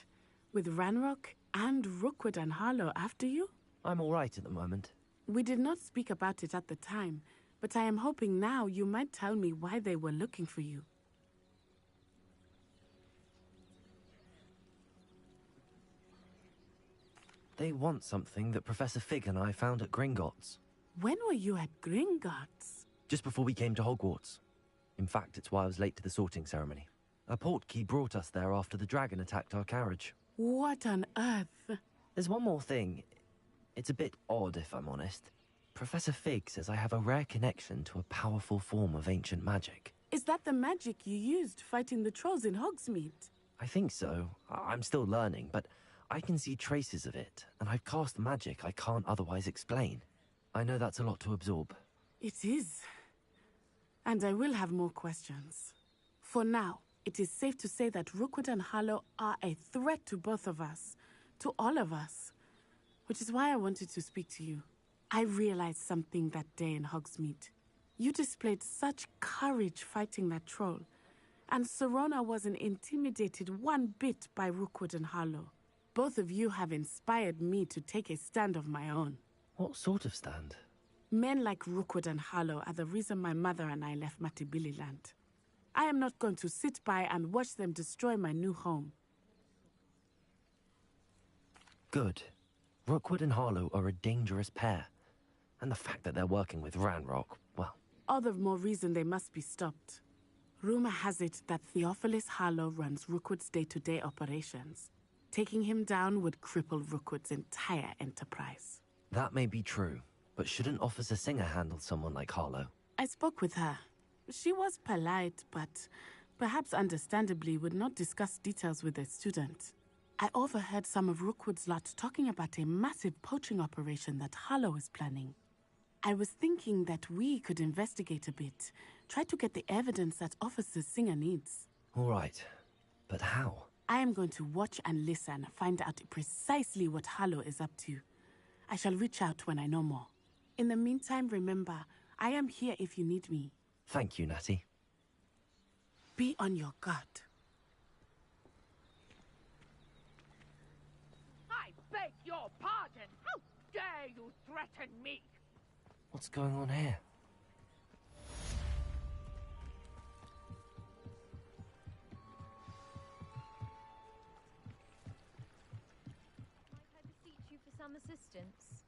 With Ranrock and Rookwood and Harlow after you? I'm all right at the moment. We did not speak about it at the time, but I am hoping now you might tell me why they were looking for you. They want something that Professor Fig and I found at Gringotts. When were you at Gringotts? Just before we came to Hogwarts. In fact, it's why I was late to the sorting ceremony. A portkey brought us there after the dragon attacked our carriage. What on earth? There's one more thing. It's a bit odd, if I'm honest. Professor Fig says I have a rare connection to a powerful form of ancient magic. Is that the magic you used fighting the trolls in Hogsmeade? I think so. I'm still learning, but I can see traces of it, and I've cast magic I can't otherwise explain. I know that's a lot to absorb. It is. And I will have more questions. For now, it is safe to say that Rookwood and Harlow are a threat to both of us, to all of us. Which is why I wanted to speak to you. I realized something that day in Hogsmeade. You displayed such courage fighting that troll, and Serona wasn't intimidated one bit by Rookwood and Harlow. Both of you have inspired me to take a stand of my own. What sort of stand? Men like Rookwood and Harlow are the reason my mother and I left Matibili land. I am not going to sit by and watch them destroy my new home. Good. Rookwood and Harlow are a dangerous pair. And the fact that they're working with Ranrock, well... All the more reason they must be stopped. Rumor has it that Theophilus Harlow runs Rookwood's day-to-day operations. Taking him down would cripple Rookwood's entire enterprise. That may be true, but shouldn't Officer Singer handle someone like Harlow? I spoke with her. She was polite, but perhaps understandably would not discuss details with a student. I overheard some of Rookwood's lot talking about a massive poaching operation that Harlow is planning. I was thinking that we could investigate a bit, try to get the evidence that Officer Singer needs. All right, but how? I am going to watch and listen, find out precisely what Harlow is up to. I shall reach out when I know more. In the meantime, remember, I am here if you need me. Thank you, Natty. Be on your guard. I beg your pardon! How dare you threaten me? What's going on here? Might I beseech you for some assistance?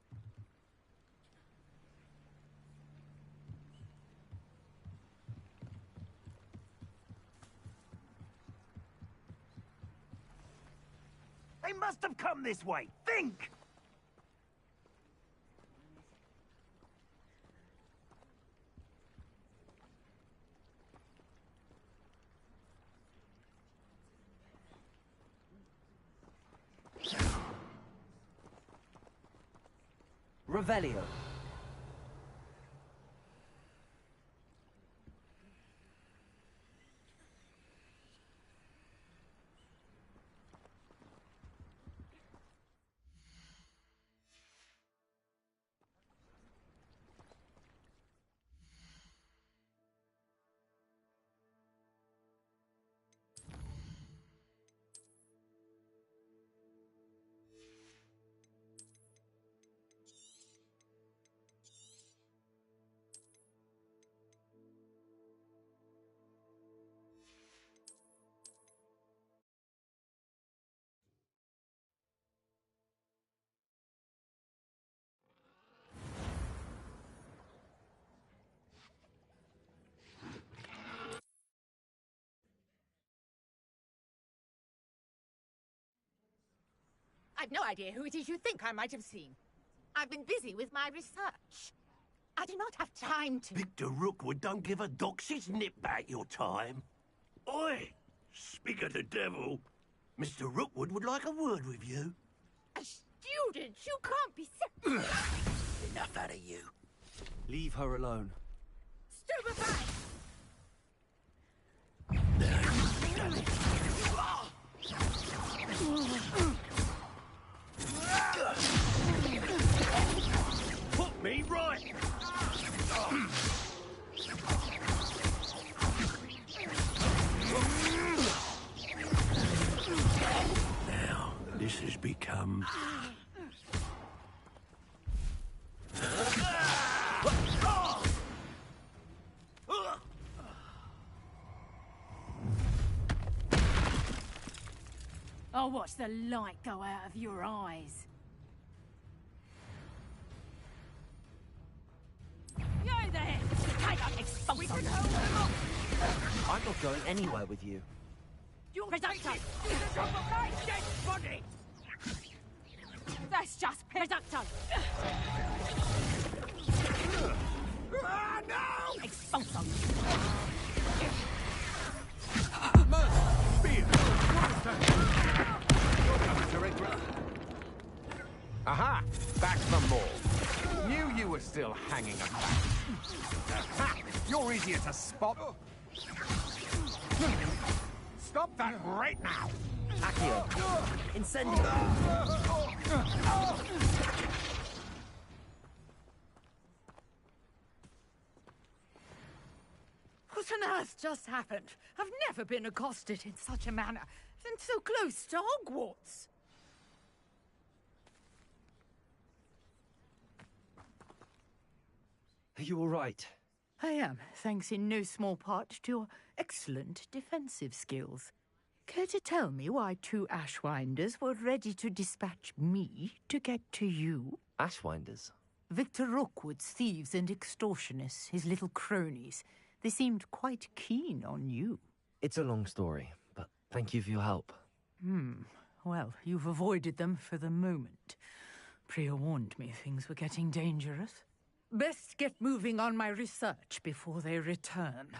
They must have come this way. Think! Revelio. I've no idea who it is you think I might have seen. I've been busy with my research. I do not have time to... Victor Rookwood don't give a doxy's nip back your time. Oi! Speak of the devil. Mr. Rookwood would like a word with you. A student? You can't be... Enough out of you. Leave her alone. Stupefy! Put me right! Now, this has become... I'll watch the light go out of your eyes. You there! Take up expulsion! I'm not going anywhere with you. You're reductor! Dead body! That's just reductor! Ah, no! Expulsion! Aha! Back for more. Knew you were still hanging about. Ha! You're easier to spot. Stop that right now! Accio! Incendio! What on earth just happened? I've never been accosted in such a manner, and so close to Hogwarts. Are you all right? I am, thanks in no small part to your excellent defensive skills. Care to tell me why 2 Ashwinders were ready to dispatch me to get to you? Ashwinders? Victor Rookwood's thieves and extortionists, his little cronies. They seemed quite keen on you. It's a long story, but thank you for your help. Well, you've avoided them for the moment. Priya warned me things were getting dangerous. Best get moving on my research before they return.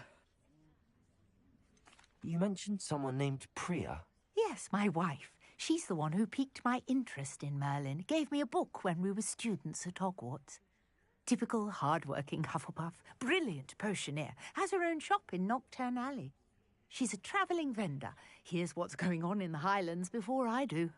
You mentioned someone named Priya? Yes, my wife. She's the one who piqued my interest in Merlin. Gave me a book when we were students at Hogwarts. Typical hard-working Hufflepuff. Brilliant potioneer. Has her own shop in Knockturn Alley. She's a travelling vendor. Hears what's going on in the Highlands before I do.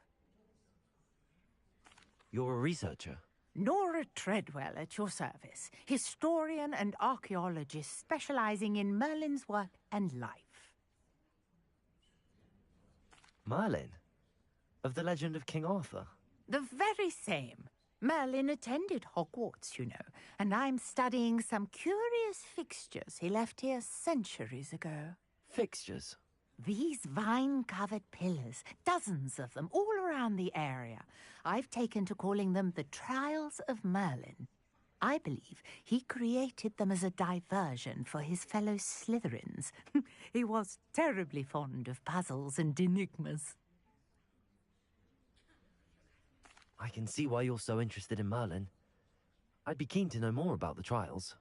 You're a researcher? Nora Treadwell at your service. Historian and archaeologist specialising in Merlin's work and life. Merlin? Of the legend of King Arthur? The very same. Merlin attended Hogwarts, you know, and I'm studying some curious fixtures he left here centuries ago. Fixtures? These vine-covered pillars, dozens of them, all around the area. I've taken to calling them the Trials of Merlin. I believe he created them as a diversion for his fellow Slytherins. He was terribly fond of puzzles and enigmas. I can see why you're so interested in Merlin. I'd be keen to know more about the trials.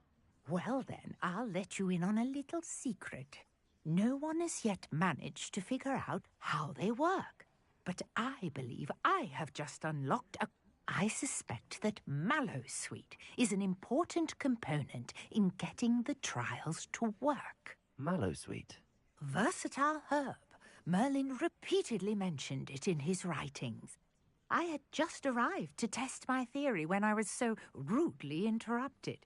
Well then, I'll let you in on a little secret. No one has yet managed to figure out how they work. But I believe I have just unlocked a... I suspect that Mallowsweet is an important component in getting the trials to work. Mallowsweet? Versatile herb. Merlin repeatedly mentioned it in his writings. I had just arrived to test my theory when I was so rudely interrupted.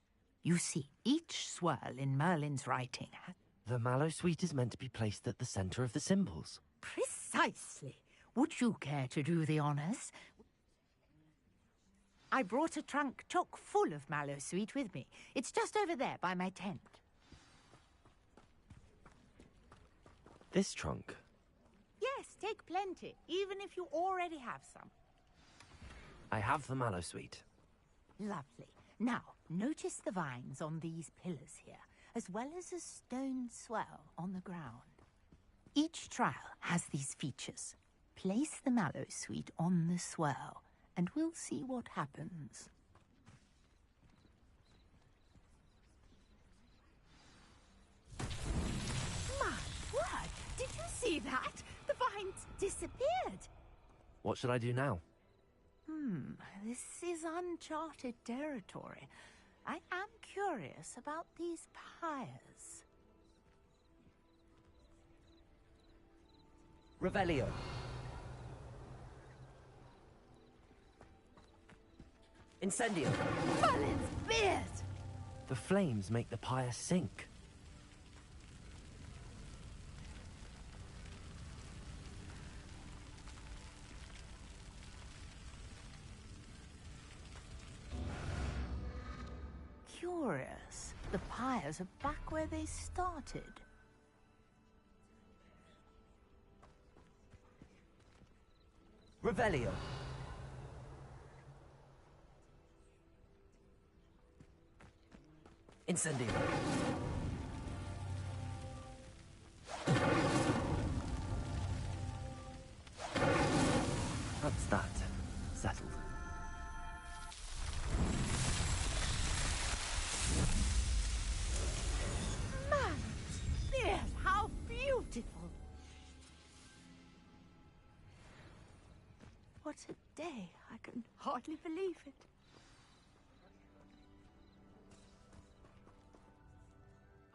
You see, each swirl in Merlin's writing... The Mallowsweet is meant to be placed at the centre of the symbols. Precisely. Would you care to do the honours? I brought a trunk chock full of Mallowsweet with me. It's just over there by my tent. This trunk? Yes, take plenty, even if you already have some. I have the Mallowsweet. Lovely. Now, notice the vines on these pillars here, as well as a stone swell on the ground. Each trial has these features. Place the Mallowsweet on the swirl, and we'll see what happens. My word! Did you see that? The vines disappeared! What should I do now? This is uncharted territory. I am curious about these pyres. Revelio. Incendio. Merlin's beard! The flames make the pyre sink. Curious. The pyres are back where they started. Revelio. Incendio. That's that. Settled. Beard, how beautiful! What a day. I can hardly believe it.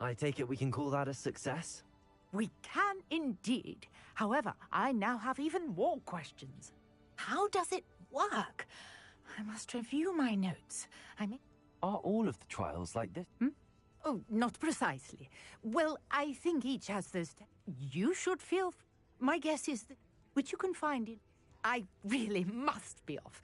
I take it we can call that a success? We can indeed. However, I now have even more questions. How does it work? I must review my notes. I mean... Are all of the trials like this? Oh, not precisely. Well, I think each has those... You should feel... My guess is that... Which you can find in... I really must be off.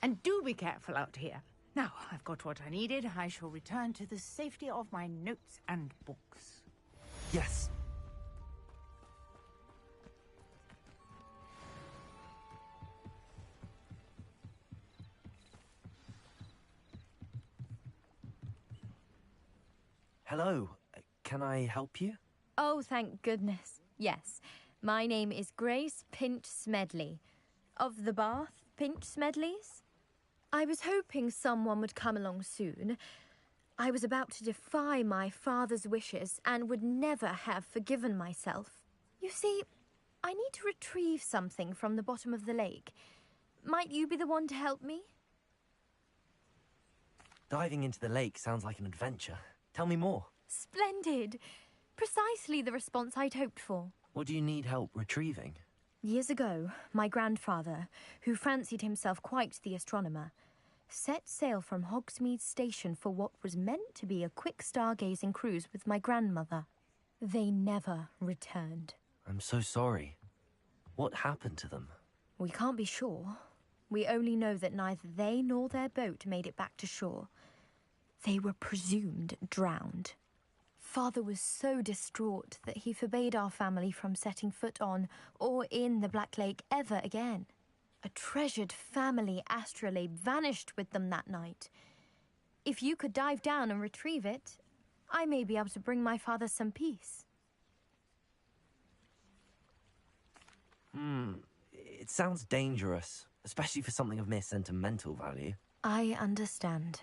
And do be careful out here. Now, I've got what I needed. I shall return to the safety of my notes and books. Yes. Hello. Can I help you? Oh, thank goodness. Yes. My name is Grace Pinch Smedley. Of the Bath Pinch Smedleys? I was hoping someone would come along soon. I was about to defy my father's wishes and would never have forgiven myself. You see, I need to retrieve something from the bottom of the lake. Might you be the one to help me? Diving into the lake sounds like an adventure. Tell me more. Splendid. Precisely the response I'd hoped for. What do you need help retrieving? Years ago, my grandfather, who fancied himself quite the astronomer, set sail from Hogsmeade Station for what was meant to be a quick stargazing cruise with my grandmother. They never returned. I'm so sorry. What happened to them? We can't be sure. We only know that neither they nor their boat made it back to shore. They were presumed drowned. Father was so distraught that he forbade our family from setting foot on or in the Black Lake ever again. A treasured family astrolabe vanished with them that night. If you could dive down and retrieve it, I may be able to bring my father some peace. It sounds dangerous, especially for something of mere sentimental value. I understand.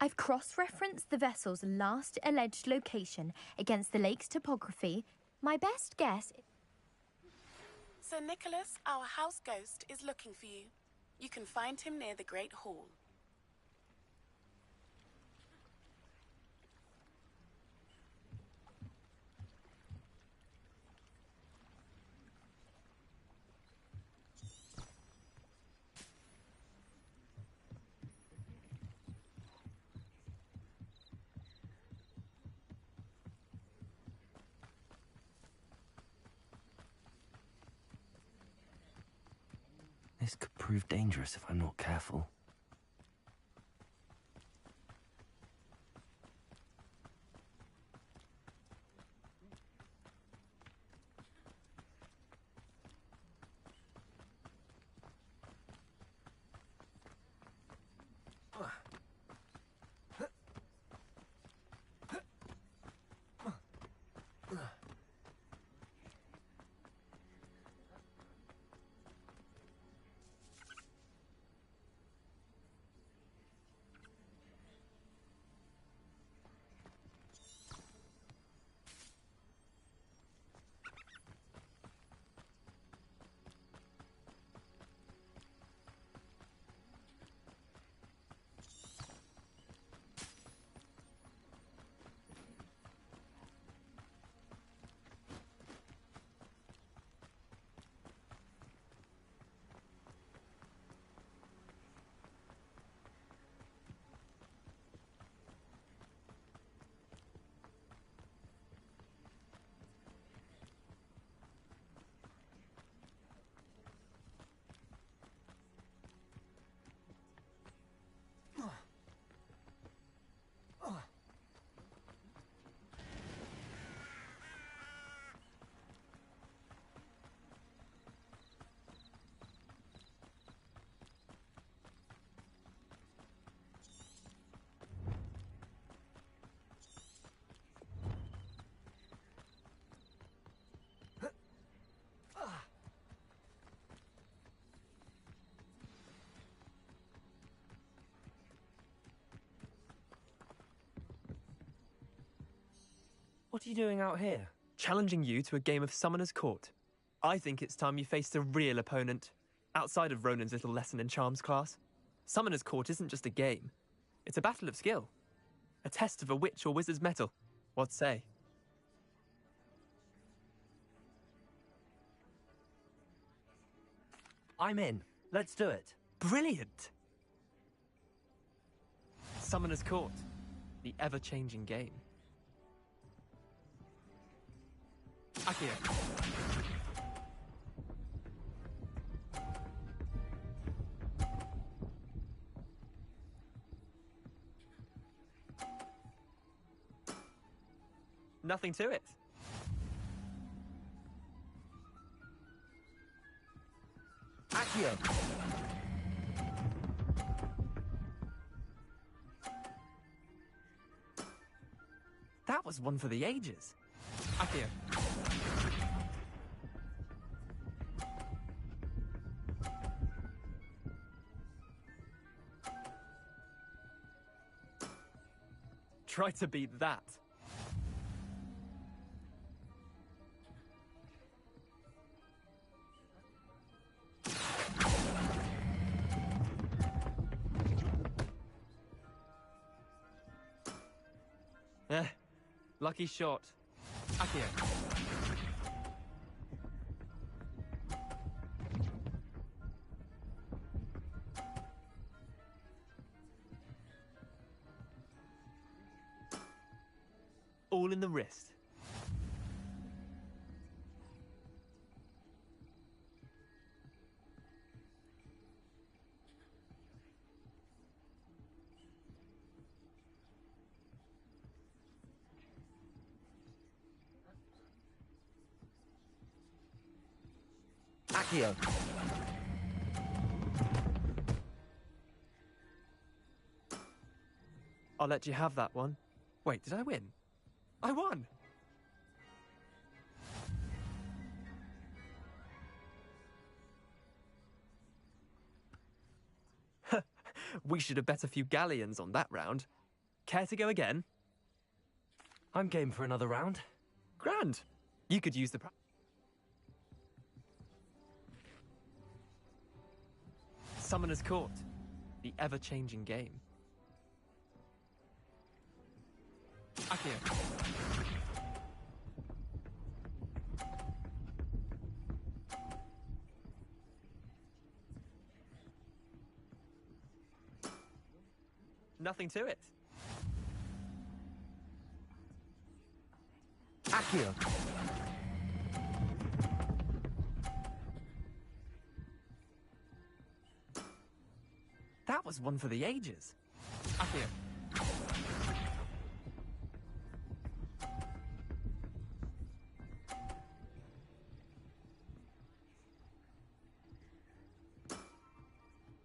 I've cross-referenced the vessel's last alleged location against the lake's topography. My best guess... Sir Nicholas, our house ghost, is looking for you. You can find him near the Great Hall. This could prove dangerous if I'm not careful. What are you doing out here? Challenging you to a game of Summoner's Court. I think it's time you faced a real opponent, outside of Ronan's little lesson in charms class. Summoner's Court isn't just a game. It's a battle of skill. A test of a witch or wizard's mettle. What say? I'm in. Let's do it. Brilliant! Summoner's Court. The ever-changing game. Akio. Nothing to it. Akio. That was one for the ages. Akio. Try to beat that. Lucky shot. Akio. All in the wrist. Akio. I'll let you have that one. Wait, did I win? I won! We should have bet a few galleons on that round. Care to go again? I'm game for another round. Grand. You could use the Summoner's Court. The ever-changing game. Akio. Nothing to it. Akio. That was one for the ages. Akio.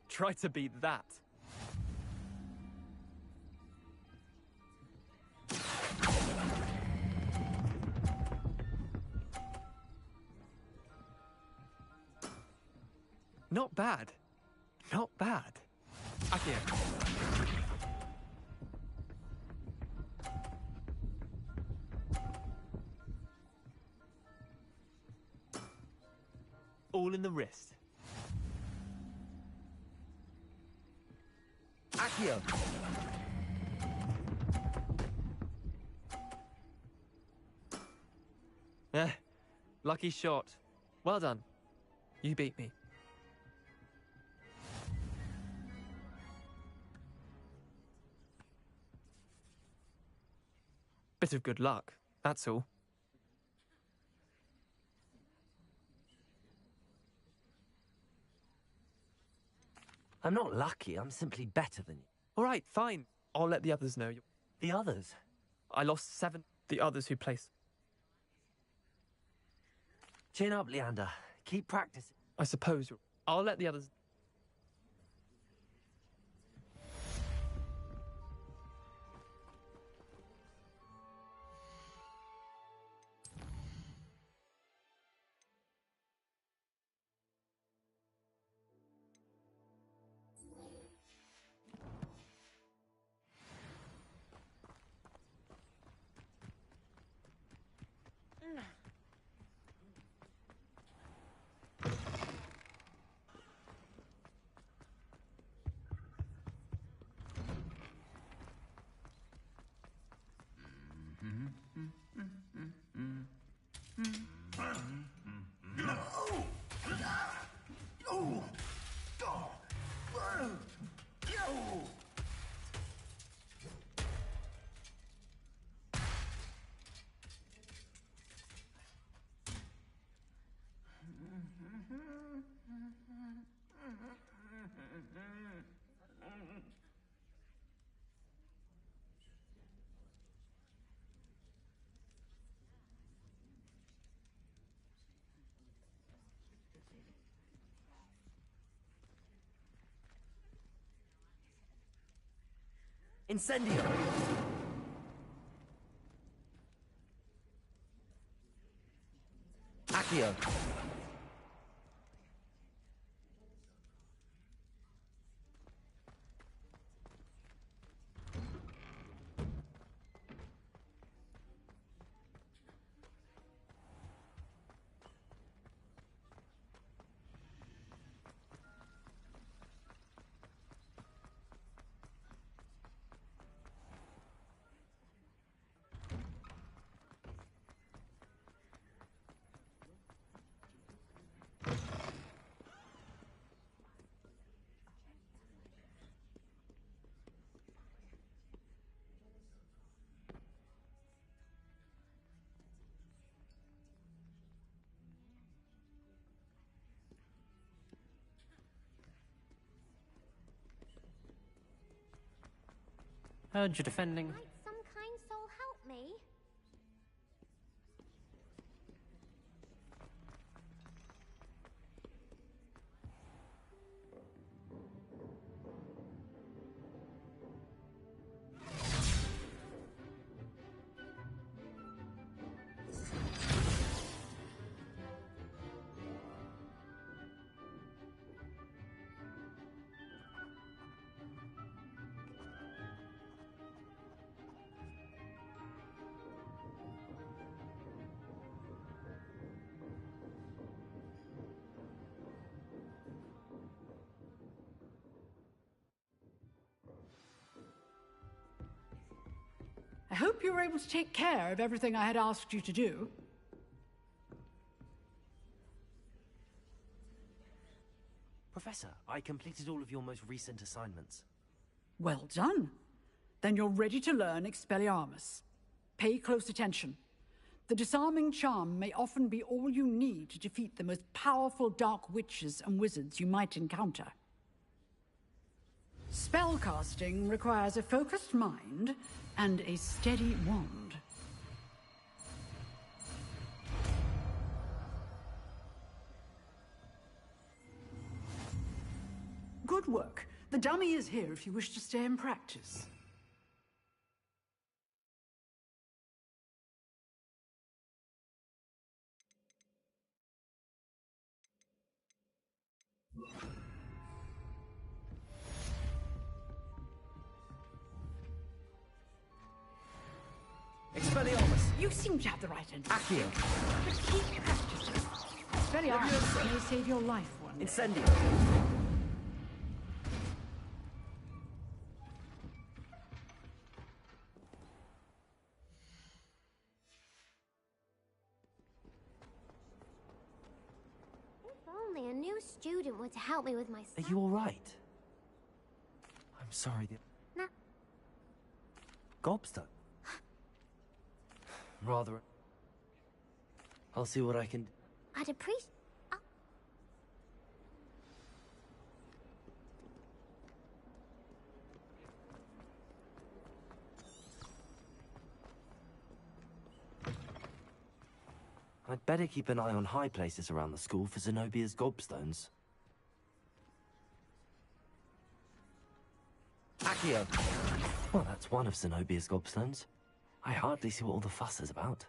Try to beat that. Not bad. Not bad. Akio. All in the wrist. Akio. Lucky shot. Well done. You beat me. Bit of good luck, that's all. I'm not lucky, I'm simply better than you. All right, fine. I'll let the others know. The others? I lost 7. The others who placed. Chin up, Leander. Keep practicing. I suppose. I'll let the others. Incendio! Accio! Heard you're defending. Might some kind soul help me? I hope you were able to take care of everything I had asked you to do. Professor, I completed all of your most recent assignments. Well done. Then you're ready to learn Expelliarmus. Pay close attention. The disarming charm may often be all you need to defeat the most powerful dark witches and wizards you might encounter. Spellcasting requires a focused mind and a steady wand. Good work. The dummy is here if you wish to stay and practice. Expelliarmus! You seem to have the right answer. Accio! But keep practicing. Expelliarmus may save your life one day. Incendio! If only a new student were to help me with my stuff. Are you alright? I'm sorry. Nah. Gobstone? Rather. I'll see what I can. I'd appreciate. I'd better keep an eye on high places around the school for Zenobia's gobstones. Accio! Well, that's one of Zenobia's gobstones. I hardly see what all the fuss is about.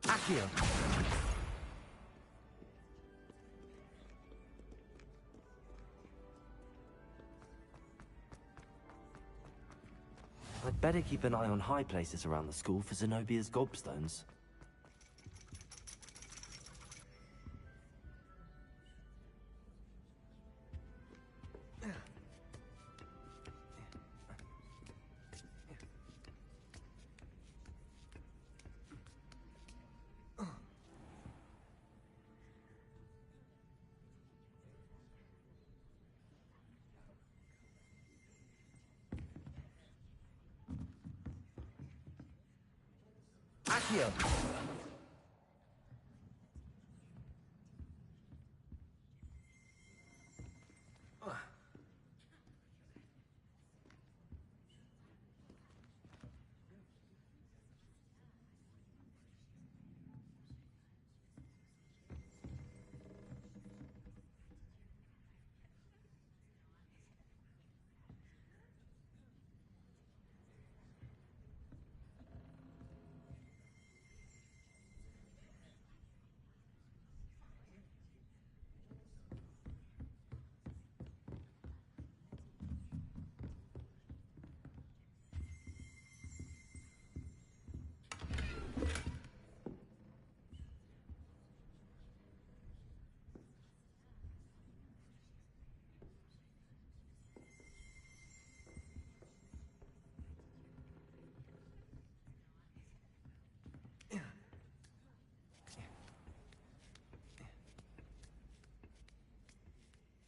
Accio! I'd better keep an eye on high places around the school for Zenobia's gobstones. Accio!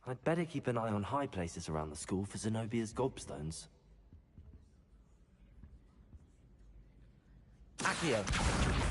I'd better keep an eye on high places around the school for Zenobia's gobstones. Accio!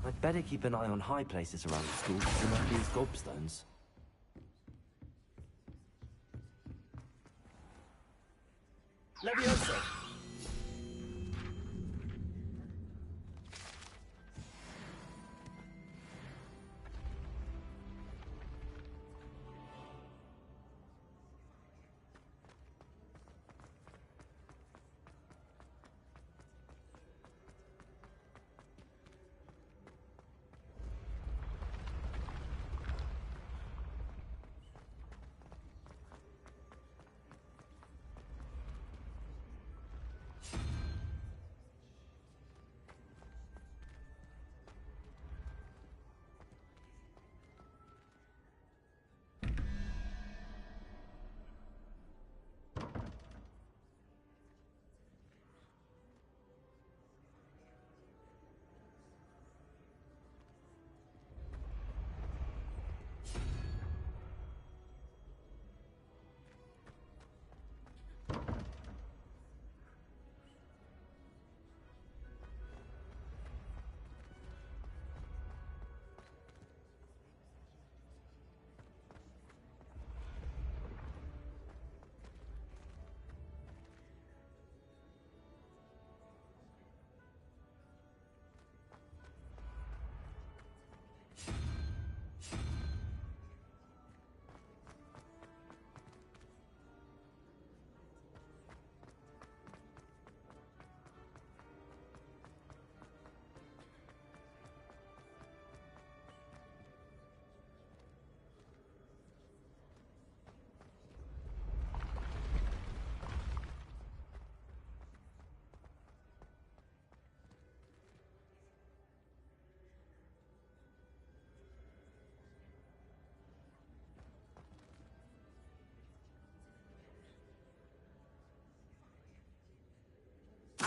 I'd better keep an eye on high places around the school for Zenobia's gobstones. Levioso!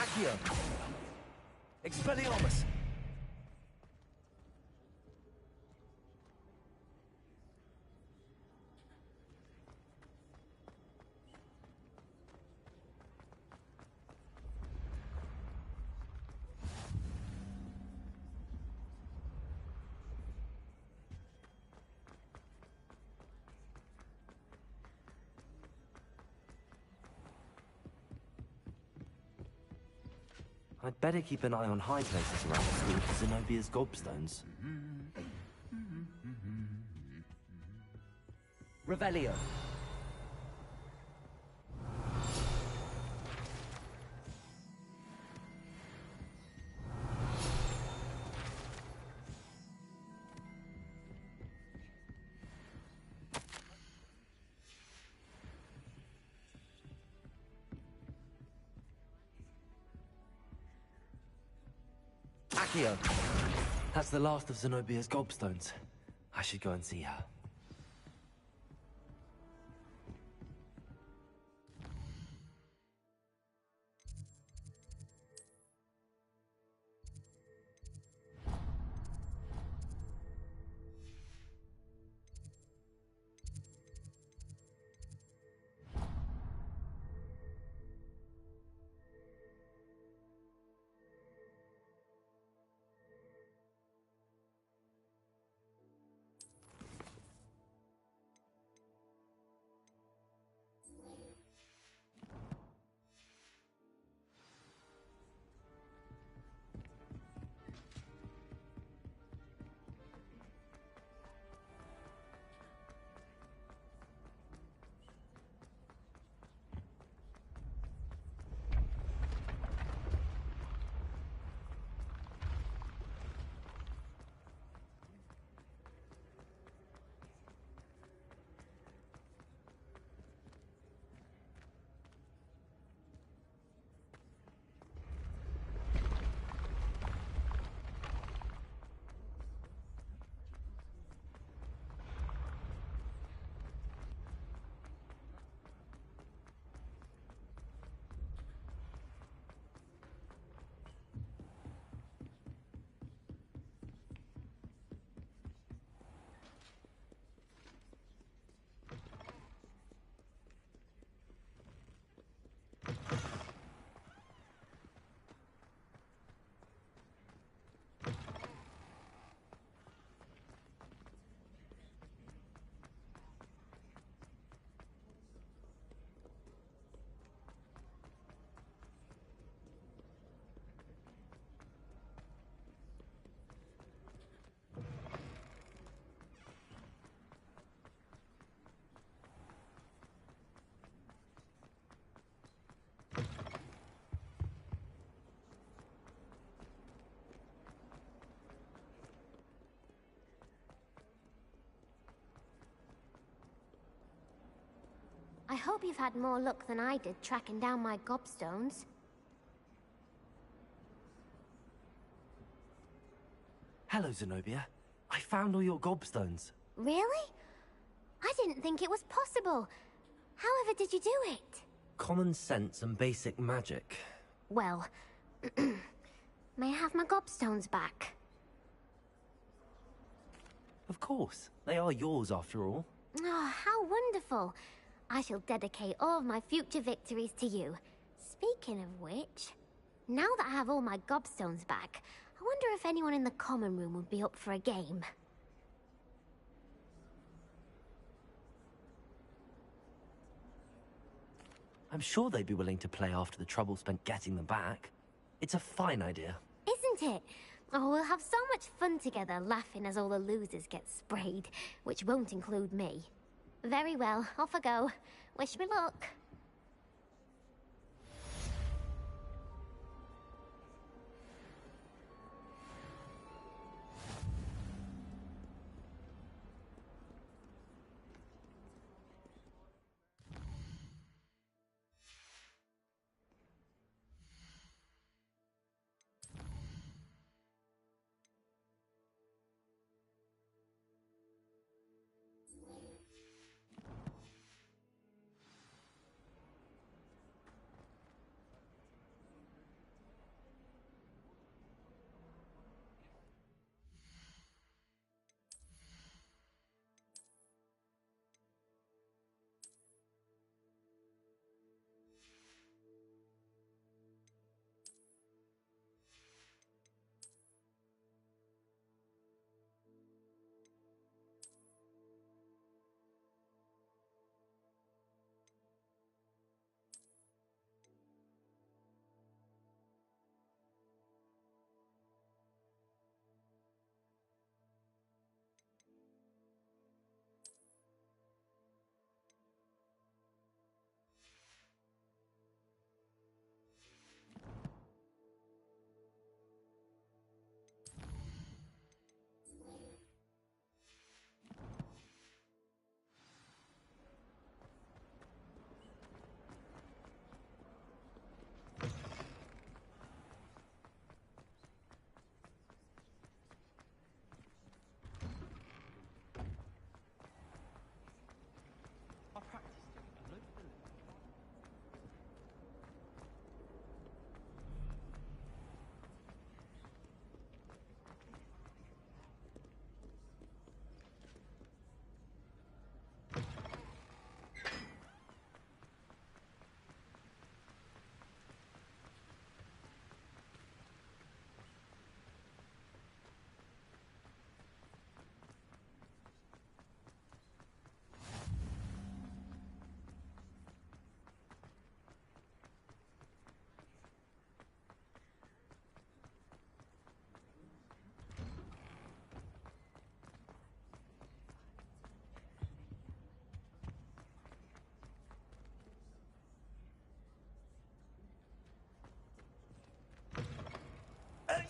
Accio! Expelliarmus! I'd better keep an eye on high places around the school for Zenobia's gobstones. Revelio. Accio. That's the last of Zenobia's gobstones. I should go and see her. I hope you've had more luck than I did tracking down my gobstones. Hello, Zenobia. I found all your gobstones. Really? I didn't think it was possible. However did you do it? Common sense and basic magic. Well, may I have my gobstones back? Of course. They are yours after all. Oh, how wonderful. I shall dedicate all of my future victories to you. Speaking of which, now that I have all my gobstones back, I wonder if anyone in the common room would be up for a game. I'm sure they'd be willing to play after the trouble spent getting them back. It's a fine idea. Isn't it? Oh, we'll have so much fun together, laughing as all the losers get sprayed, which won't include me. Very well, off I go. Wish me luck.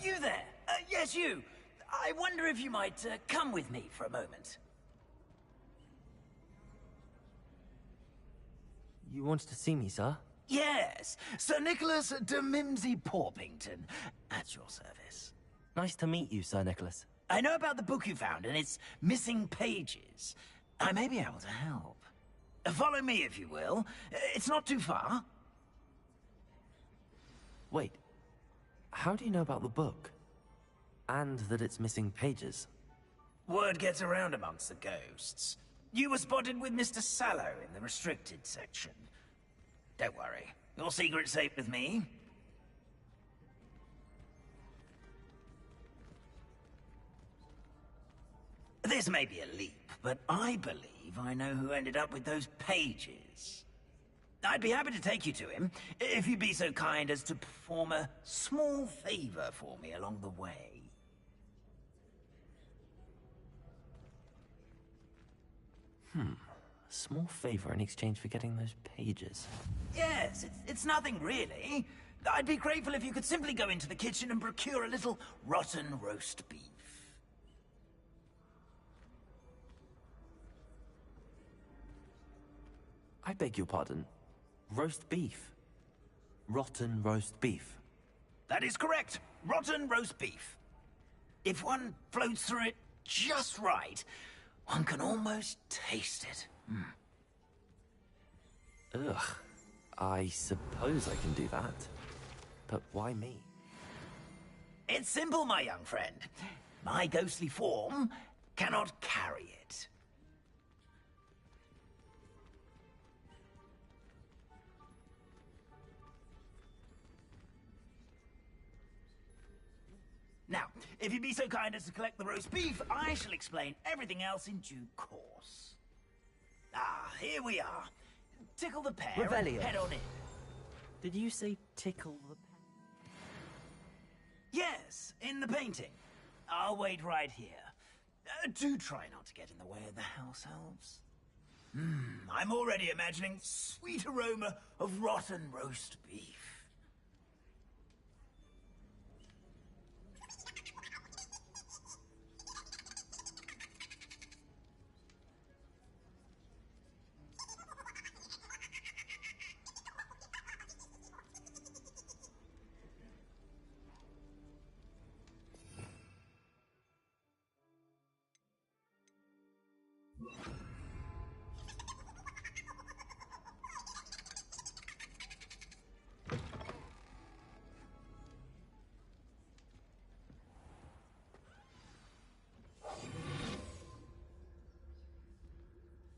You there! Yes, you! I wonder if you might come with me for a moment. You wanted to see me, sir? Yes, Sir Nicholas de Mimsy Porpington, at your service. Nice to meet you, Sir Nicholas. I know about the book you found and its missing pages. I may be able to help. Follow me, if you will. It's not too far. Wait, how do you know about the book? And that it's missing pages? Word gets around amongst the ghosts. You were spotted with Mr. Sallow in the restricted section. Don't worry, your secret's safe with me. This may be a leap, but I believe I know who ended up with those pages. I'd be happy to take you to him, if you'd be so kind as to perform a small favor for me along the way. A small favor in exchange for getting those pages. Yes, it's nothing really. I'd be grateful if you could simply go into the kitchen and procure a little rotten roast beef. I beg your pardon. Roast beef. Rotten roast beef. That is correct. Rotten roast beef. If one floats through it just right, one can almost taste it. Ugh. I suppose I can do that. But why me? It's simple, my young friend. My ghostly form cannot carry it. Now, if you'd be so kind as to collect the roast beef, I shall explain everything else in due course. Ah, here we are. Tickle the pear and Revelio. head on in. Did you say tickle the... Yes, in the painting. I'll wait right here. Do try not to get in the way of the house elves. I'm already imagining sweet aroma of rotten roast beef.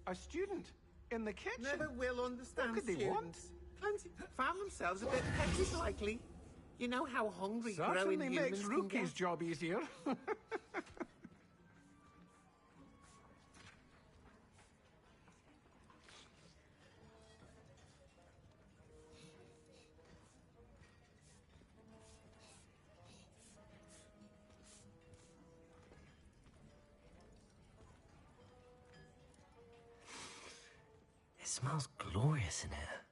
A student in the kitchen. Never will understand What could they want? students. Plenty found themselves a bit petty likely. You know how hungry growing Certainly humans makes can Rookie's get. job easier. It smells glorious in here.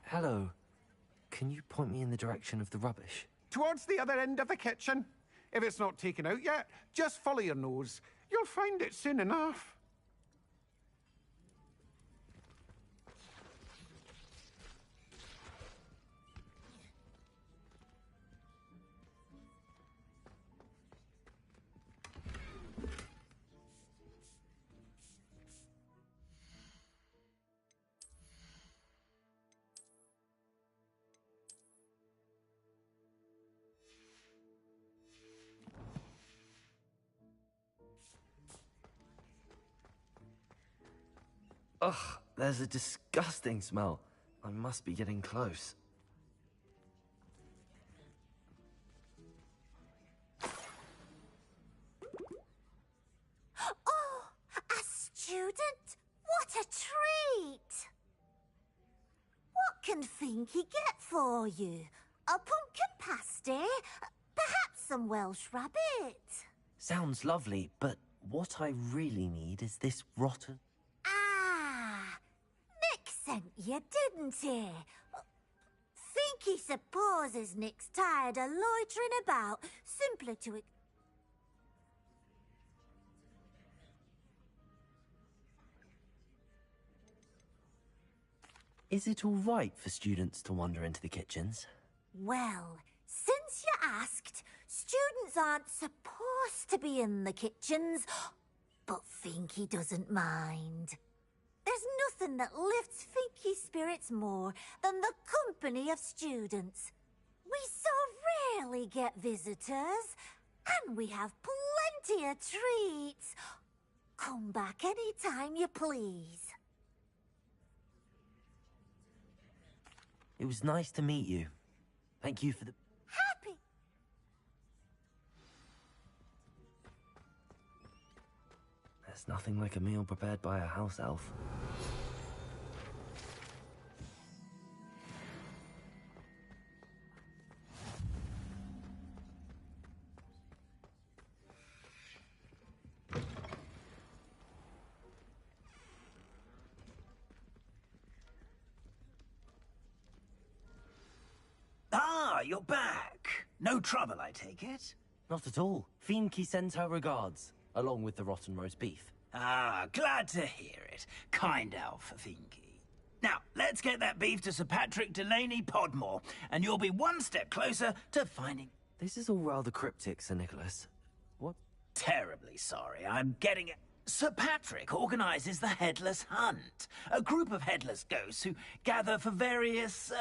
Hello. Can you point me in the direction of the rubbish? Towards the other end of the kitchen. If it's not taken out yet, just follow your nose. You'll find it soon enough. Ugh, there's a disgusting smell. I must be getting close. Oh, a student? What a treat! What can Finky get for you? A pumpkin pasty? Perhaps some Welsh rabbit? Sounds lovely, but what I really need is this rotten... Ah, Nick sent you, didn't he? Finky supposes Nick's tired of loitering about, simply to... Is it all right for students to wander into the kitchens? Well, since you asked, students aren't supposed to be in the kitchens, but Finky doesn't mind. There's nothing that lifts Finky's spirits more than the company of students. We so rarely get visitors, and we have plenty of treats. Come back any time you please. It was nice to meet you. Thank you for the... Happy. There's nothing like a meal prepared by a house elf. Ah, you're back. No trouble, I take it? Not at all. Fienke sends her regards, along with the rotten roast beef. Ah, glad to hear it. Kind elf, Finky. Now, let's get that beef to Sir Patrick Delaney Podmore, and you'll be one step closer to finding... This is all rather cryptic, Sir Nicholas. What? Terribly sorry, I'm getting it. Sir Patrick organises the Headless Hunt, a group of headless ghosts who gather for various,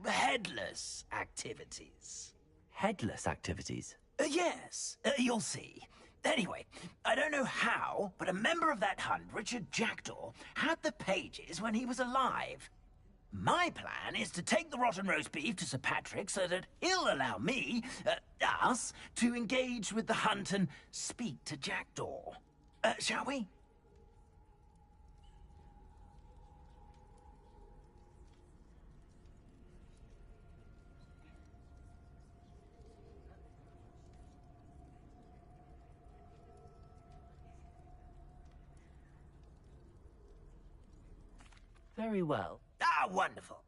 headless activities. Headless activities? Yes, you'll see. Anyway, I don't know how, but a member of that hunt, Richard Jackdaw, had the pages when he was alive. My plan is to take the rotten roast beef to Sir Patrick so that he'll allow me, us, to engage with the hunt and speak to Jackdaw. Shall we? Very well. Ah, wonderful.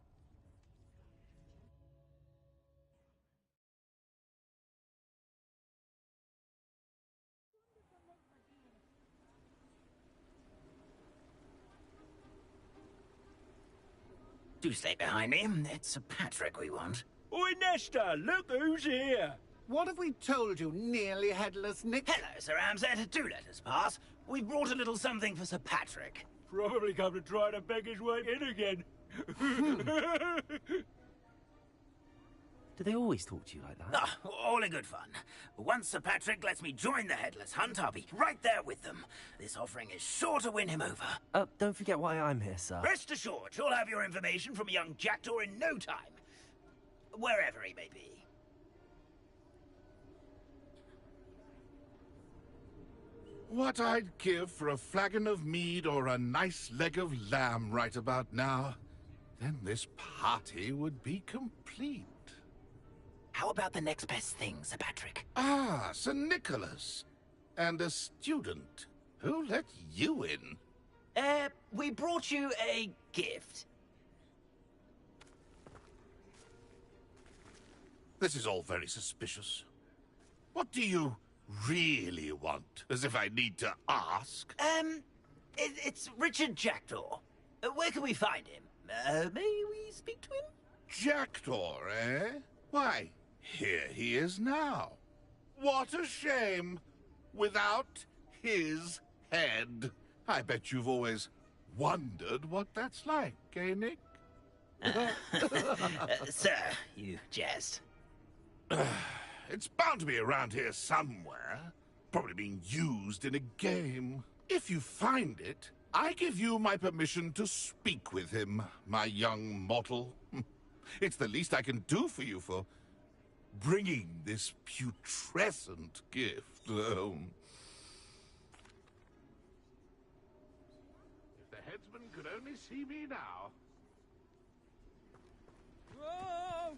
Do stay behind me. It's Sir Patrick we want. Oi, Nesta, look who's here. What have we told you, nearly headless Nick? Hello, Sir Ramsett. Do let us pass. We've brought a little something for Sir Patrick. Probably come to try to beg his way in again. Do they always talk to you like that? Ah, all in good fun. Once Sir Patrick lets me join the Headless Hunt, I'll be right there with them. This offering is sure to win him over. Don't forget why I'm here, sir. Rest assured, you'll have your information from a young Jackdaw in no time. Wherever he may be. What I'd give for a flagon of mead or a nice leg of lamb right about now. Then this party would be complete. How about the next best thing, Sir Patrick? Ah, Sir Nicholas. And a student. Who let you in? We brought you a gift. This is all very suspicious. What do you really want? As if I need to ask? It's Richard Jackdaw. Where can we find him? May we speak to him? Jackdaw, eh? Why, here he is now. What a shame. Without his head. I bet you've always wondered what that's like, eh, Nick? Sir, you jest. It's bound to be around here somewhere. Probably being used in a game. If you find it, I give you my permission to speak with him, my young mortal. It's the least I can do for you for bringing this putrescent gift home. If the headsman could only see me now. Whoa!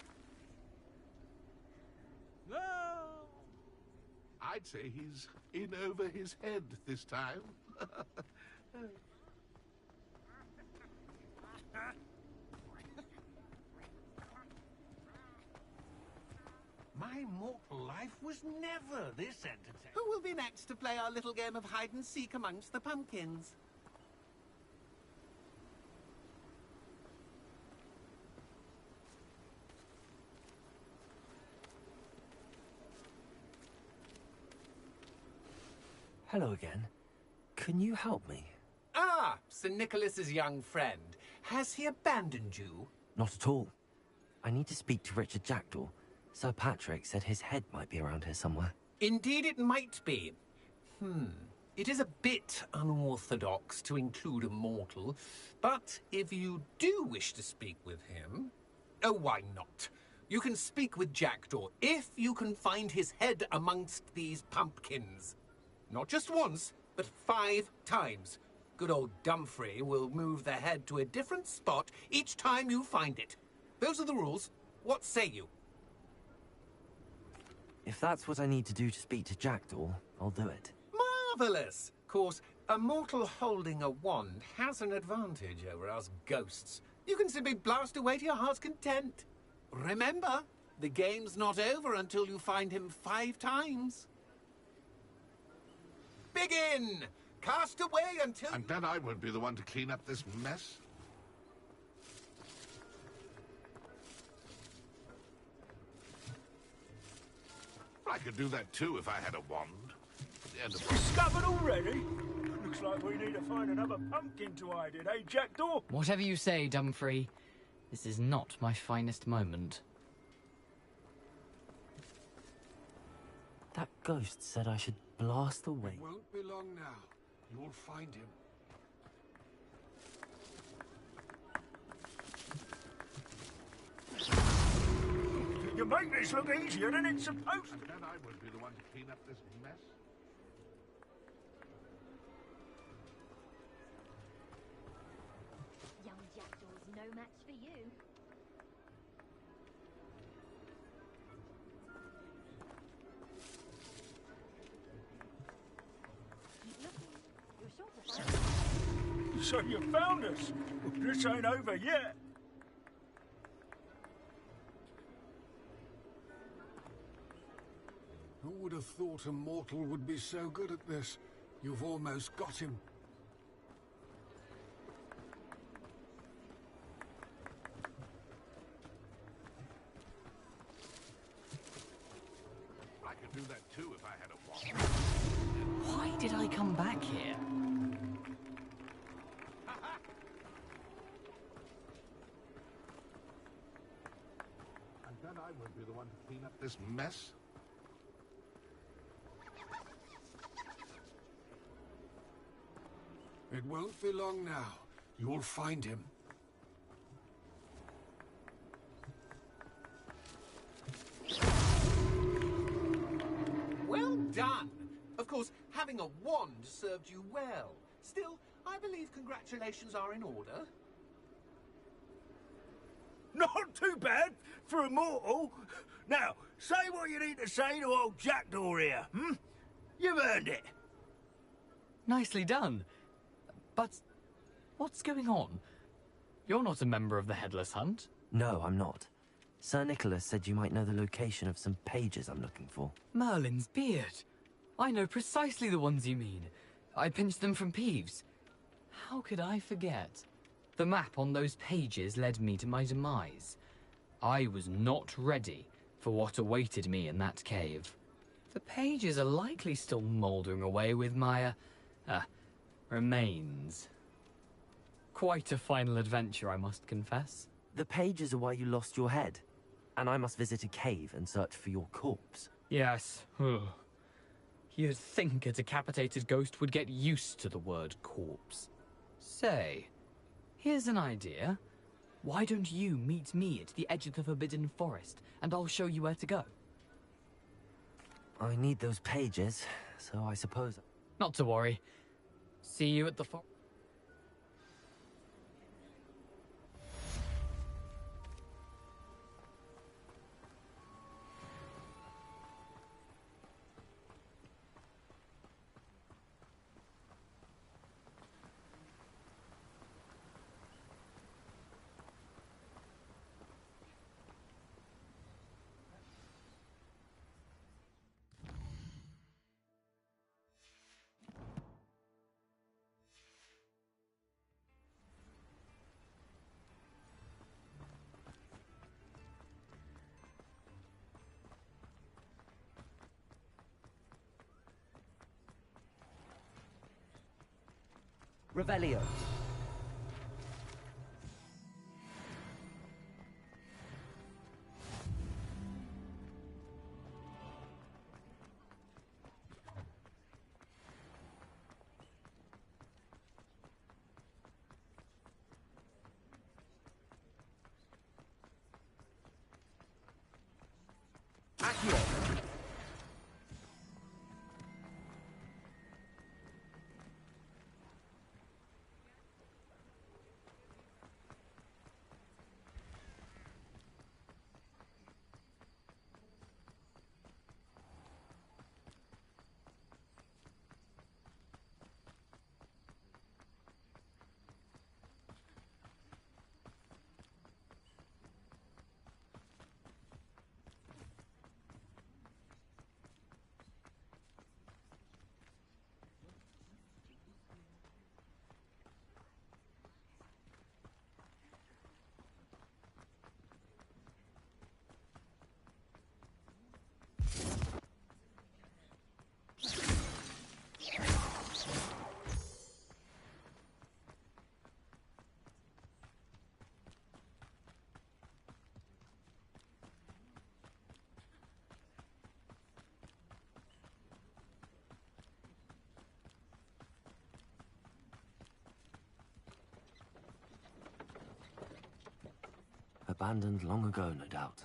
No! I'd say he's in over his head this time. My mortal life was never this entertaining. Who will be next to play our little game of hide and seek amongst the pumpkins? Hello again. Can you help me? Ah, Sir Nicholas's young friend. Has he abandoned you? Not at all. I need to speak to Richard Jackdaw. Sir Patrick said his head might be around here somewhere. Indeed it might be. It is a bit unorthodox to include a mortal, but if you do wish to speak with him... Oh, why not? You can speak with Jackdaw if you can find his head amongst these pumpkins. Not just once, but 5 times. Good old Dumfrey will move the head to a different spot each time you find it. Those are the rules. What say you? If that's what I need to do to speak to Jackdaw, I'll do it. Marvellous! Of course, a mortal holding a wand has an advantage over us ghosts. You can simply blast away to your heart's content. Remember, the game's not over until you find him 5 times. Begin! Cast away until... I'm glad I won't be the one to clean up this mess. I could do that too if I had a wand. Discovered already? Looks like we need to find another pumpkin to hide in, eh, Jackdaw? Whatever you say, Dumfrey. This is not my finest moment. That ghost said I should blast away. Won't be long now. You'll find him. You make this look easier than it's supposed to. I'm glad I won't be the one to clean up this mess. Young Jackdaw's no match for you. Keep looking. You're sure to find it. So you found us. This ain't over yet. Who would have thought a mortal would be so good at this? You've almost got him. I could do that too if I had a wand. Why did I come back here? I'm glad I won't be the one to clean up this mess. It won't be long now. You'll find him. Well done! Of course, having a wand served you well. Still, I believe congratulations are in order. Not too bad for a mortal. Now, say what you need to say to old Jackdaw here, You've earned it. Nicely done. But what's going on? You're not a member of the Headless Hunt. No, I'm not. Sir Nicholas said you might know the location of some pages I'm looking for. Merlin's beard. I know precisely the ones you mean. I pinched them from Peeves. How could I forget? The map on those pages led me to my demise. I was not ready for what awaited me in that cave. The pages are likely still mouldering away with my, remains. Quite a final adventure, I must confess. The pages are why you lost your head, and I must visit a cave and search for your corpse. Yes. You'd think a decapitated ghost would get used to the word corpse. Say, here's an idea. Why don't you meet me at the edge of the Forbidden Forest, and I'll show you where to go? I need those pages, so I suppose... Not to worry. See you at the Revelio. Accio. Abandoned long ago, no doubt.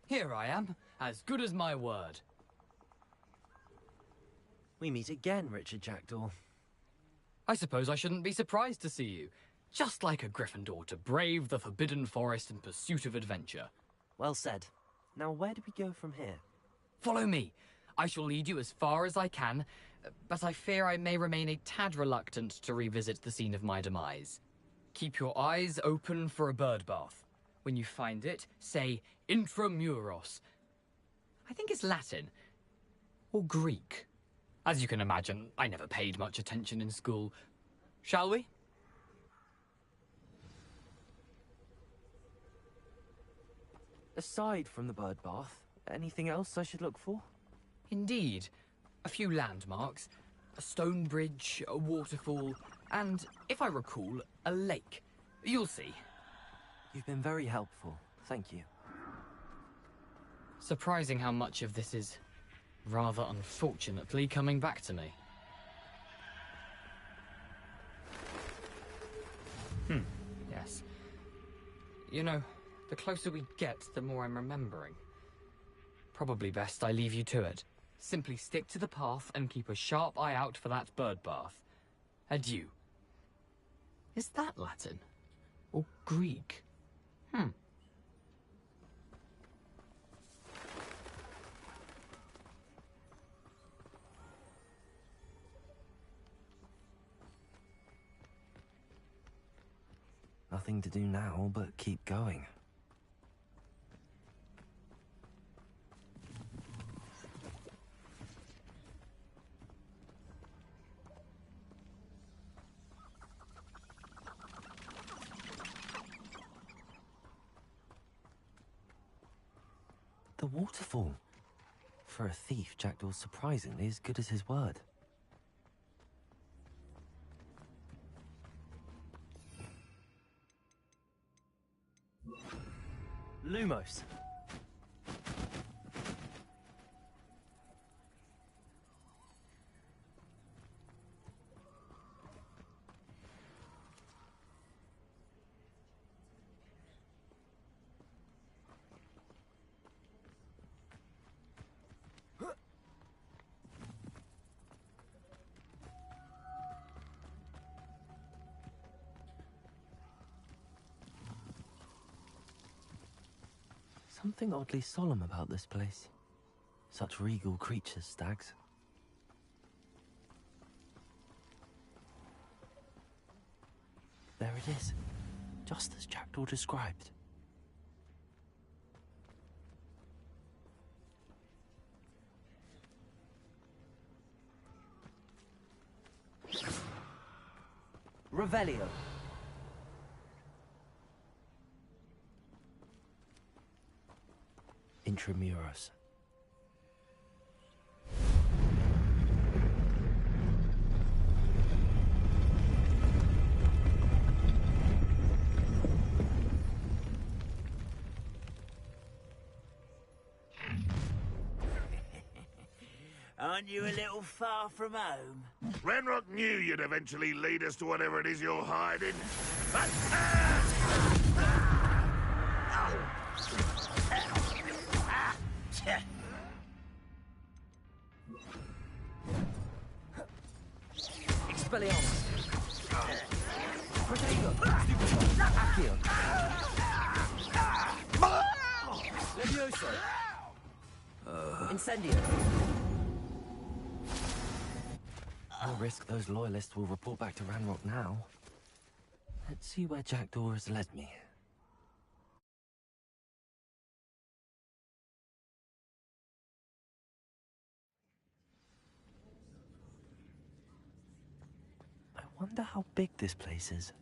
Here I am, as good as my word. We meet again, Richard Jackdaw. I suppose I shouldn't be surprised to see you. Just like a Gryffindor to brave the Forbidden Forest in pursuit of adventure. Well said. Now where do we go from here? Follow me. I shall lead you as far as I can, but I fear I may remain a tad reluctant to revisit the scene of my demise. Keep your eyes open for a bird bath. When you find it, say intramuros. I think it's Latin. Or Greek. As you can imagine, I never paid much attention in school. Shall we? Aside from the bird bath, anything else I should look for? Indeed. A few landmarks. A stone bridge, a waterfall, and, if I recall, a lake. You'll see. You've been very helpful. Thank you. Surprising how much of this is, rather unfortunately, coming back to me. Yes. You know, the closer we get, the more I'm remembering. Probably best I leave you to it. Simply stick to the path and keep a sharp eye out for that bird bath. Adieu. Is that Latin? Or Greek? Nothing to do now but keep going. The waterfall. For a thief, Jackdaw's surprisingly as good as his word. Lumos. Something oddly solemn about this place. Such regal creatures, stags. There it is, just as Jackdaw described. Revelio. Intramuros. Aren't you a little far from home? Ranrock knew you'd eventually lead us to whatever it is you're hiding. But, Expelliarmus. Protego. Accio. Levioso. Incendio. No risk those loyalists will report back to Ranrock now. Let's see where Jackdaw has led me. I wonder how big this place is.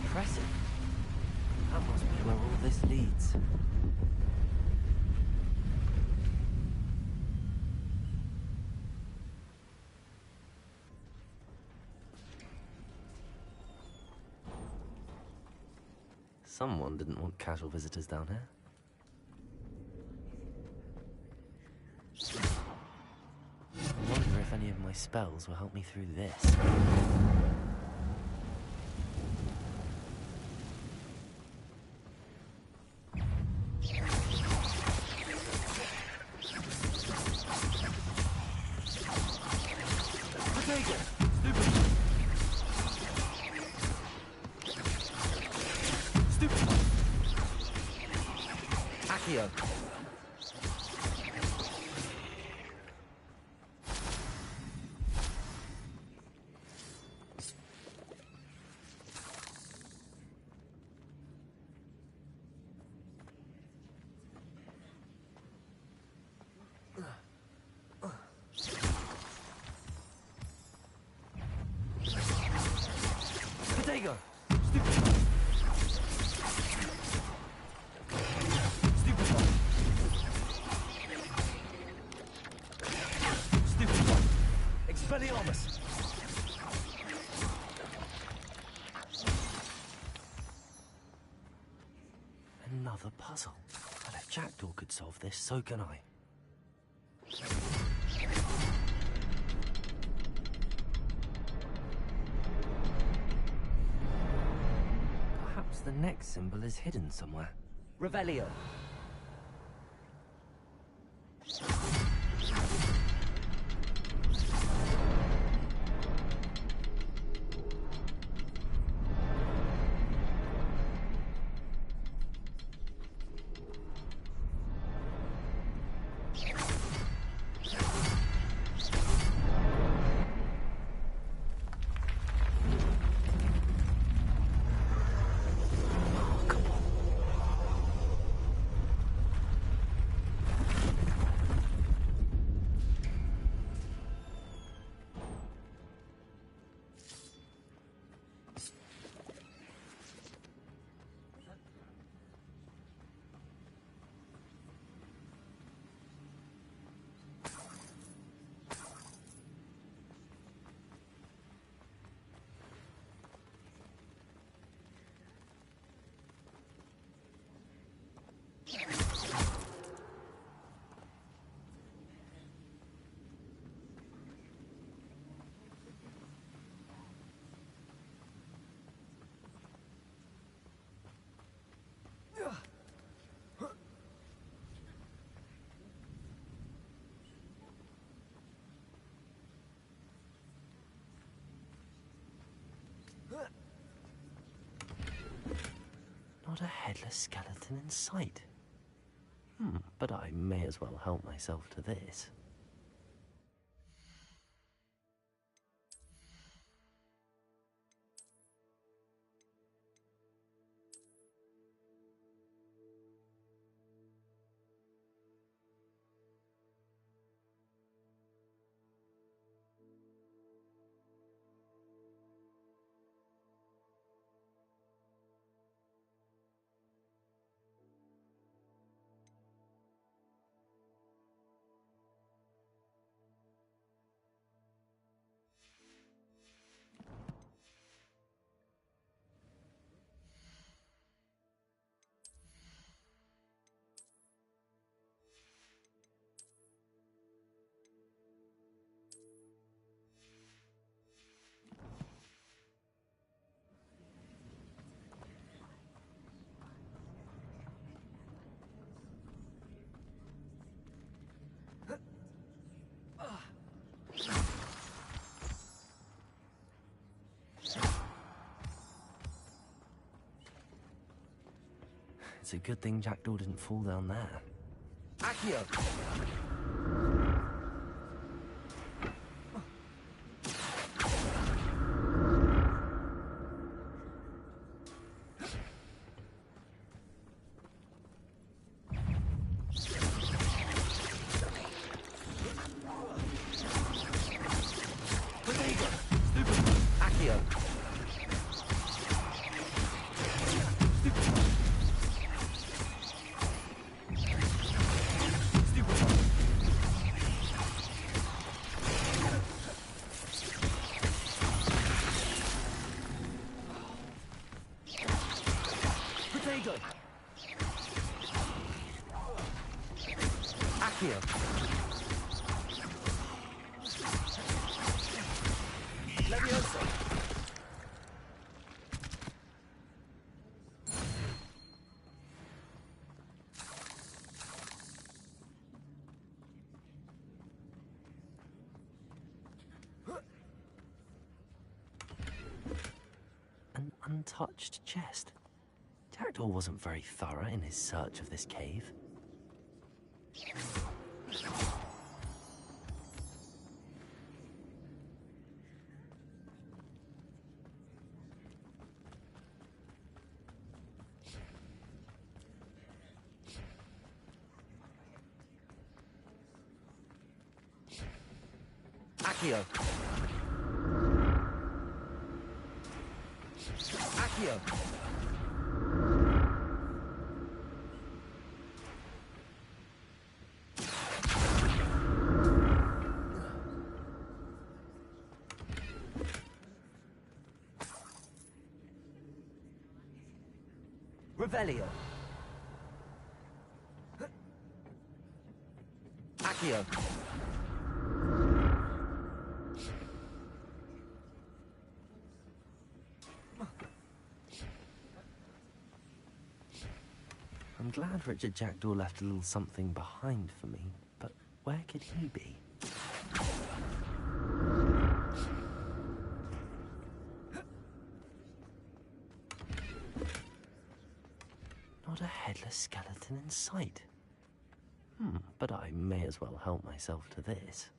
Impressive. That must be where all this leads. Someone didn't want casual visitors down here. I wonder if any of my spells will help me through this. Accio. Expelliarmus! Another puzzle. But if Jackdaw could solve this, so can I. Perhaps the next symbol is hidden somewhere. Revelio. Not a headless skeleton in sight. But I may as well help myself to this. It's a good thing Jackdaw didn't fall down there. Accio! An untouched chest. Jackdaw wasn't very thorough in his search of this cave. Accio! Accio! Revelio. Accio. I'm glad Richard Jackdaw left a little something behind for me, but where could he be? Not a headless skeleton in sight. But I may as well help myself to this.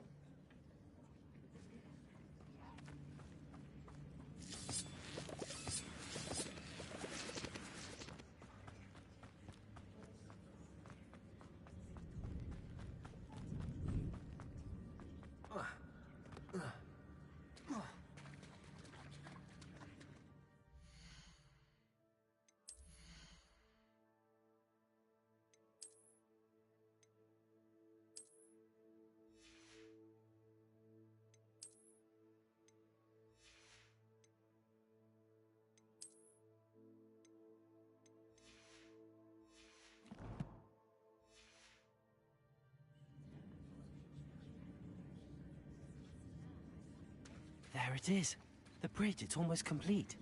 There it is. The bridge, it's almost complete.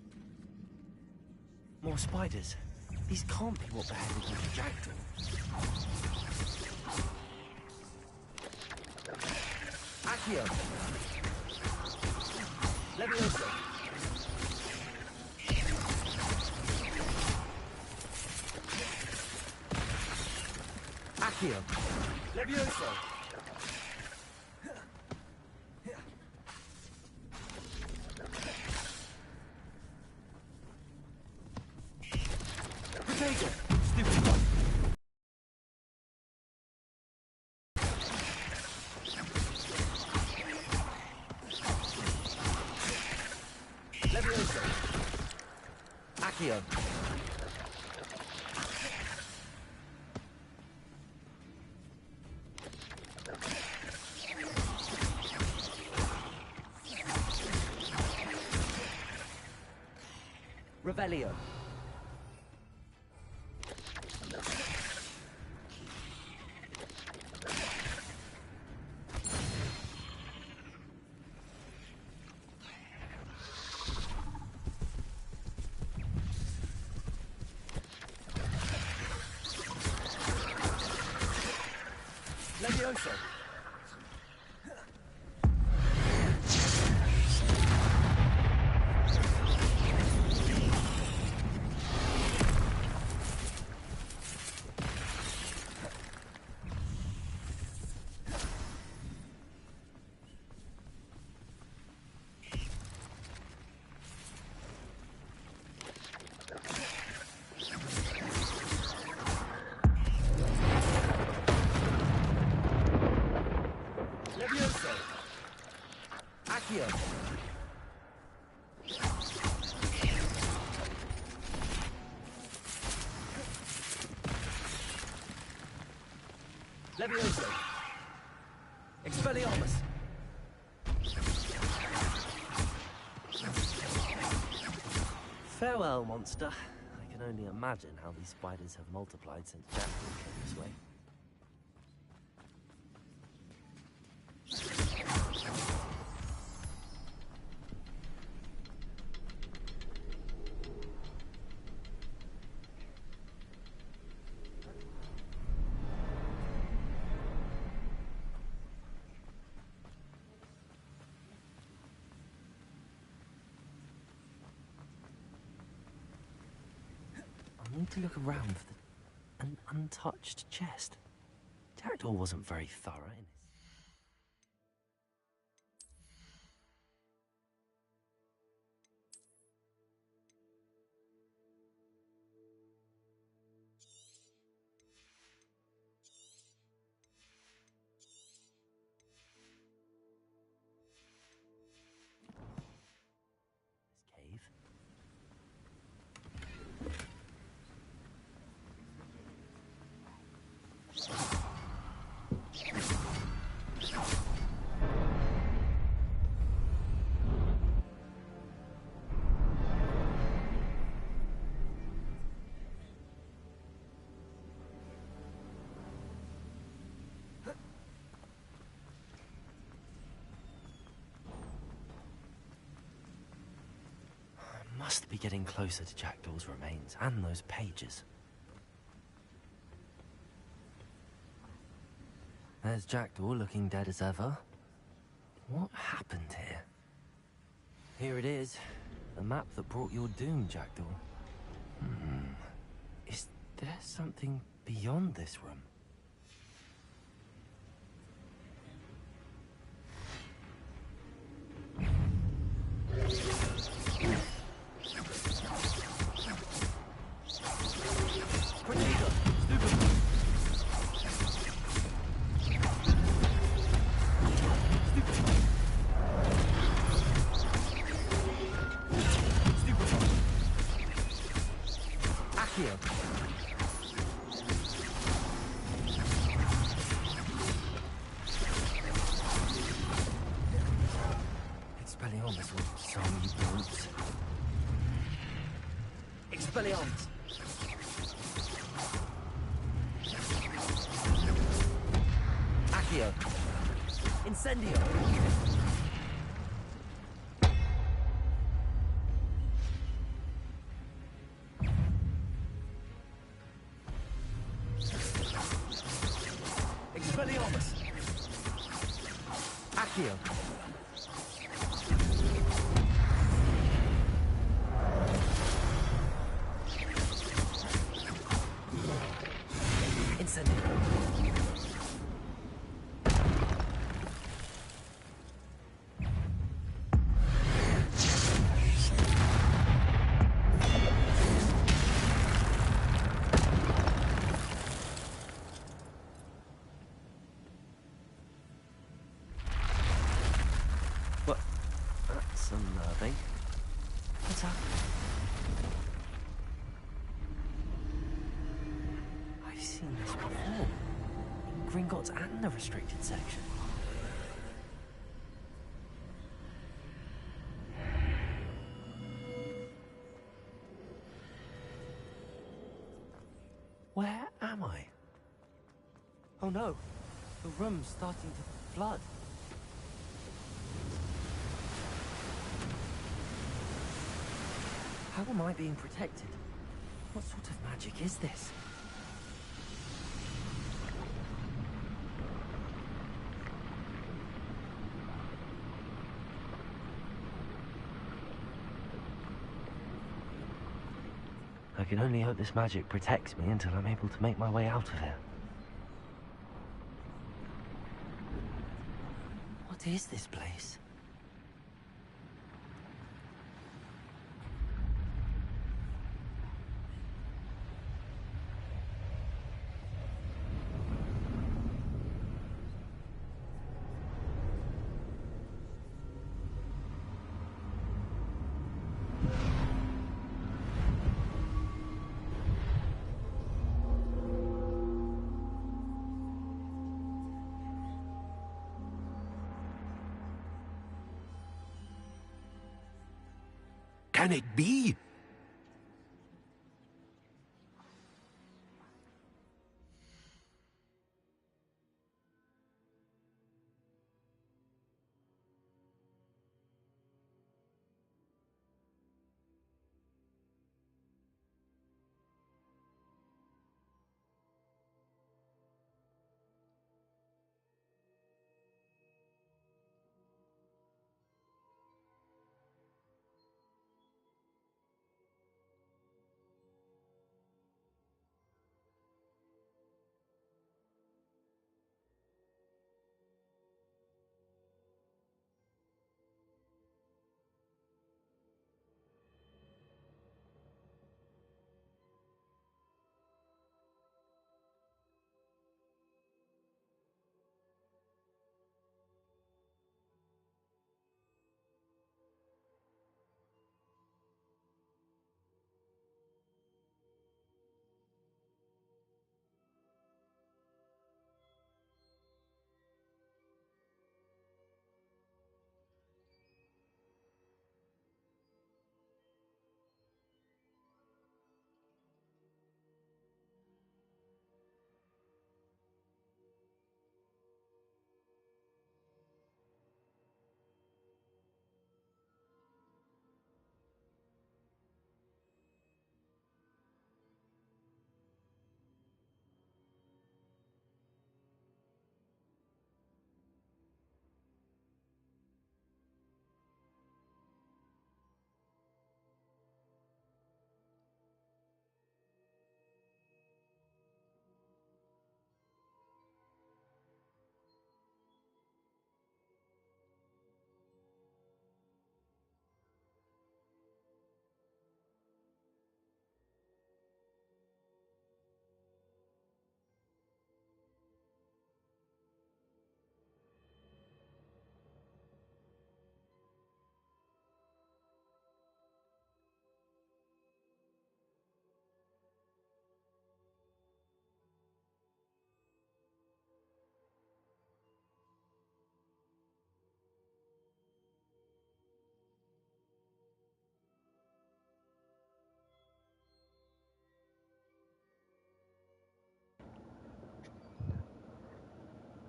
More spiders. These can't be what beheaded Richard Jackdaw. Accio. Levioso. Accio. Levioso. Potato. Stupid one. Levioso. Accio. Revelio. Levioso. Levioso. Accio. Levioso. Expelliarmus. Farewell, monster. I can only imagine how these spiders have multiplied since Jackdaw came this way. I need to look around for an untouched chest. Jackdaw wasn't very thorough in his... cave. must be getting closer to Jackdaw's remains and those pages. There's Jackdaw looking dead as ever. What happened here? Here it is. The map that brought your doom, Jackdaw. Is there something beyond this room? Expelliarmus with some brutes. Expelliarmus! Accio! Incendio! Expelliarmus! Accio! What? That's unnerving. What's happening? I've seen this before. In Gringotts and the restricted section. Where am I? Oh no, the room's starting to flood. How am I being protected? What sort of magic is this? I can only hope this magic protects me until I'm able to make my way out of here. What is this place? Can it be?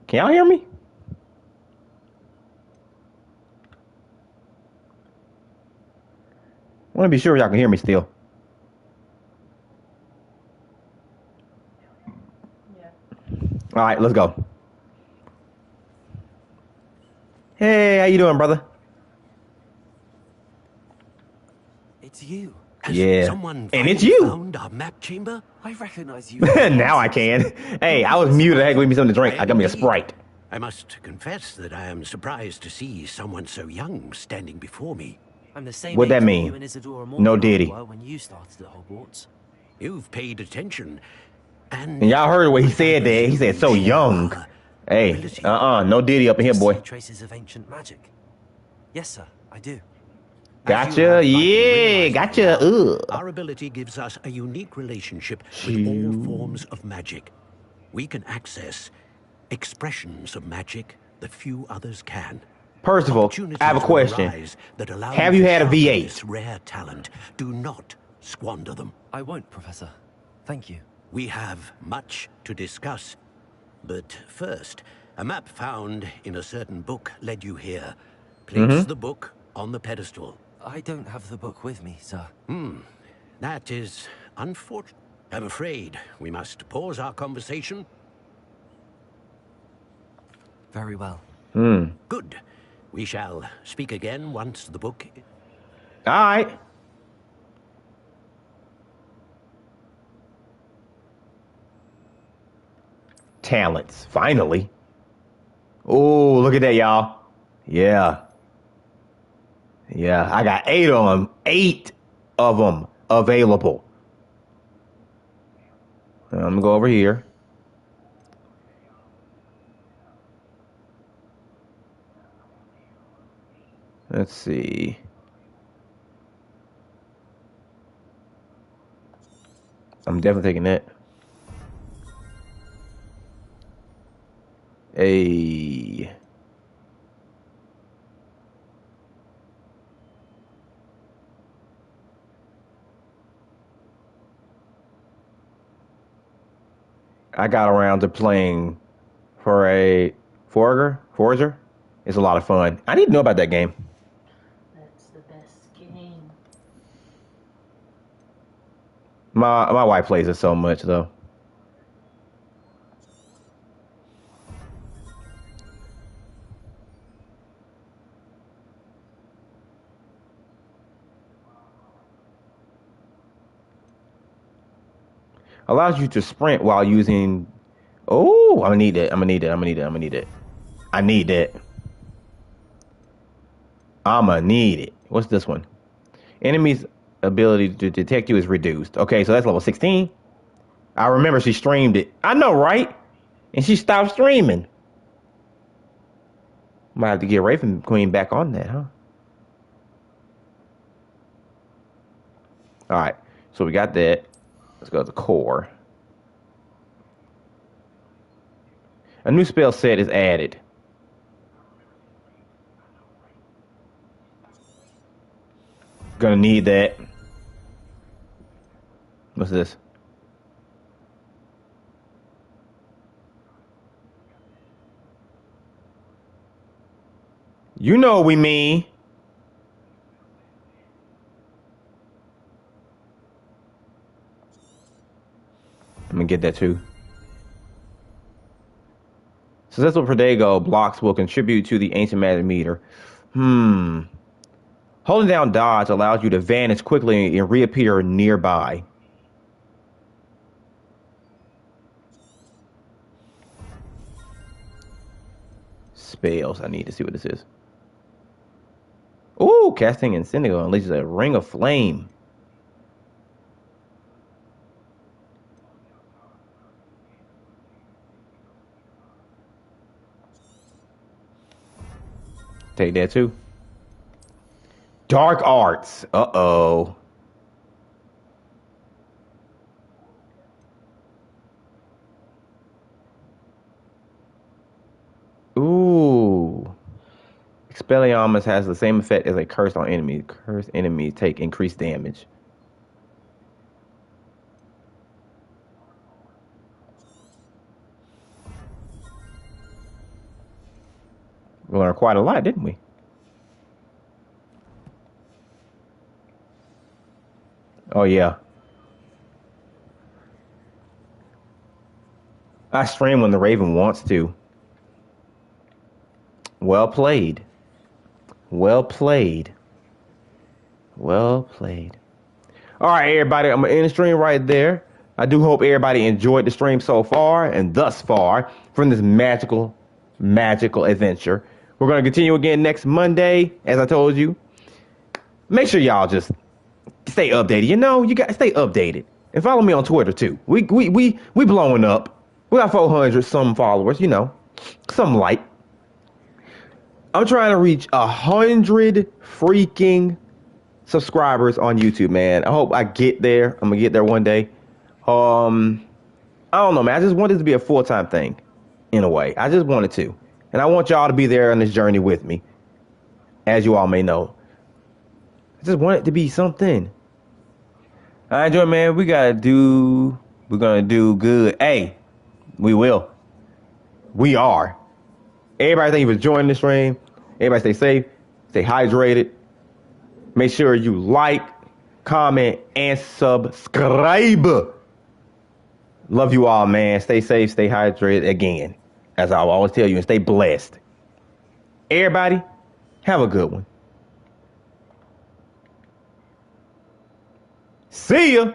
Can y'all hear me? I want to be sure y'all can hear me still. All right, let's go. Hey, how you doing, brother? It's you. Yeah, Someone and it's finally you. found our map chamber? I recognize you. Now I can. Hey, I was muted. I had to give me something to drink. I got me a Sprite. I must confess that I am surprised to see someone so young standing before me. I'm the same What'd age that that mean? you and Isadora No Morgan diddy. were when you started at Hogwarts. You've paid attention, And y'all heard the way he said that. He said so young. Hey, no Diddy up in here, boy. See traces of ancient magic. Yes, sir, I do. Gotcha. Yeah, gotcha. Ugh. Our ability gives us a unique relationship with all forms of magic. We can access expressions of magic that few others can. First of all, I have a question. Have you had a V8? This rare talent. Do not squander them. I won't, Professor. Thank you. We have much to discuss. But first, a map found in a certain book led you here. Place the book on the pedestal. I don't have the book with me, sir. That is unfortunate. I'm afraid we must pause our conversation. Very well. Good. We shall speak again once the book... All right. Talents, finally. Oh, look at that, y'all. Yeah. Yeah, I got 8 of them. 8 of them available. I'm going to go over here. Let's see. I'm definitely taking that. Hey. I got around to playing for a Forger. It's a lot of fun. I need to know about that game. That's the best game. My wife plays it so much though. Allows you to sprint while using. Oh, I'm gonna need that. I'm gonna need that. I'm gonna need that. I'm gonna need that. I need that. I'ma need it. What's this one? Enemy's ability to detect you is reduced. Okay, so that's level 16. I remember she streamed it. I know, right? And she stopped streaming. Might have to get Raven Queen back on that, huh? All right, so we got that. Let's go to the core. A new spell set is added. Gonna need that. What's this? You know what we mean. I'm gonna get that too. Successful Protego blocks will contribute to the ancient magic meter. Holding down dodge allows you to vanish quickly and reappear nearby. Spells. I need to see what this is. Ooh, casting Incendio unleashes a ring of flame. Take that too. Dark arts. Uh-oh. Ooh. Expelliarmus has the same effect as a curse on enemies. Cursed enemies take increased damage. We learned quite a lot, didn't we? Oh, yeah. I stream when the Raven wants to. Well played. Well played. Well played. All right, everybody. I'm going to end the stream right there. I do hope everybody enjoyed the stream so far and thus far from this magical adventure. We're going to continue again next Monday, as I told you. Make sure y'all just stay updated. You know, you got to stay updated. And follow me on Twitter, too. We blowing up. We got 400 some followers, you know, some light. I'm trying to reach 100 freaking subscribers on YouTube, man. I hope I get there. I'm gonna get there one day. I don't know, man. I just want this to be a full-time thing, in a way. I just wanted to, and I want y'all to be there on this journey with me. As you all may know, I just want it to be something. I enjoy, man. We're gonna do good. Hey, we will. We are. Everybody, thank you for joining the stream. Everybody stay safe, stay hydrated. Make sure you like, comment, and subscribe. Love you all, man. Stay safe, stay hydrated again. As I always tell you, and stay blessed. Everybody, have a good one. See ya.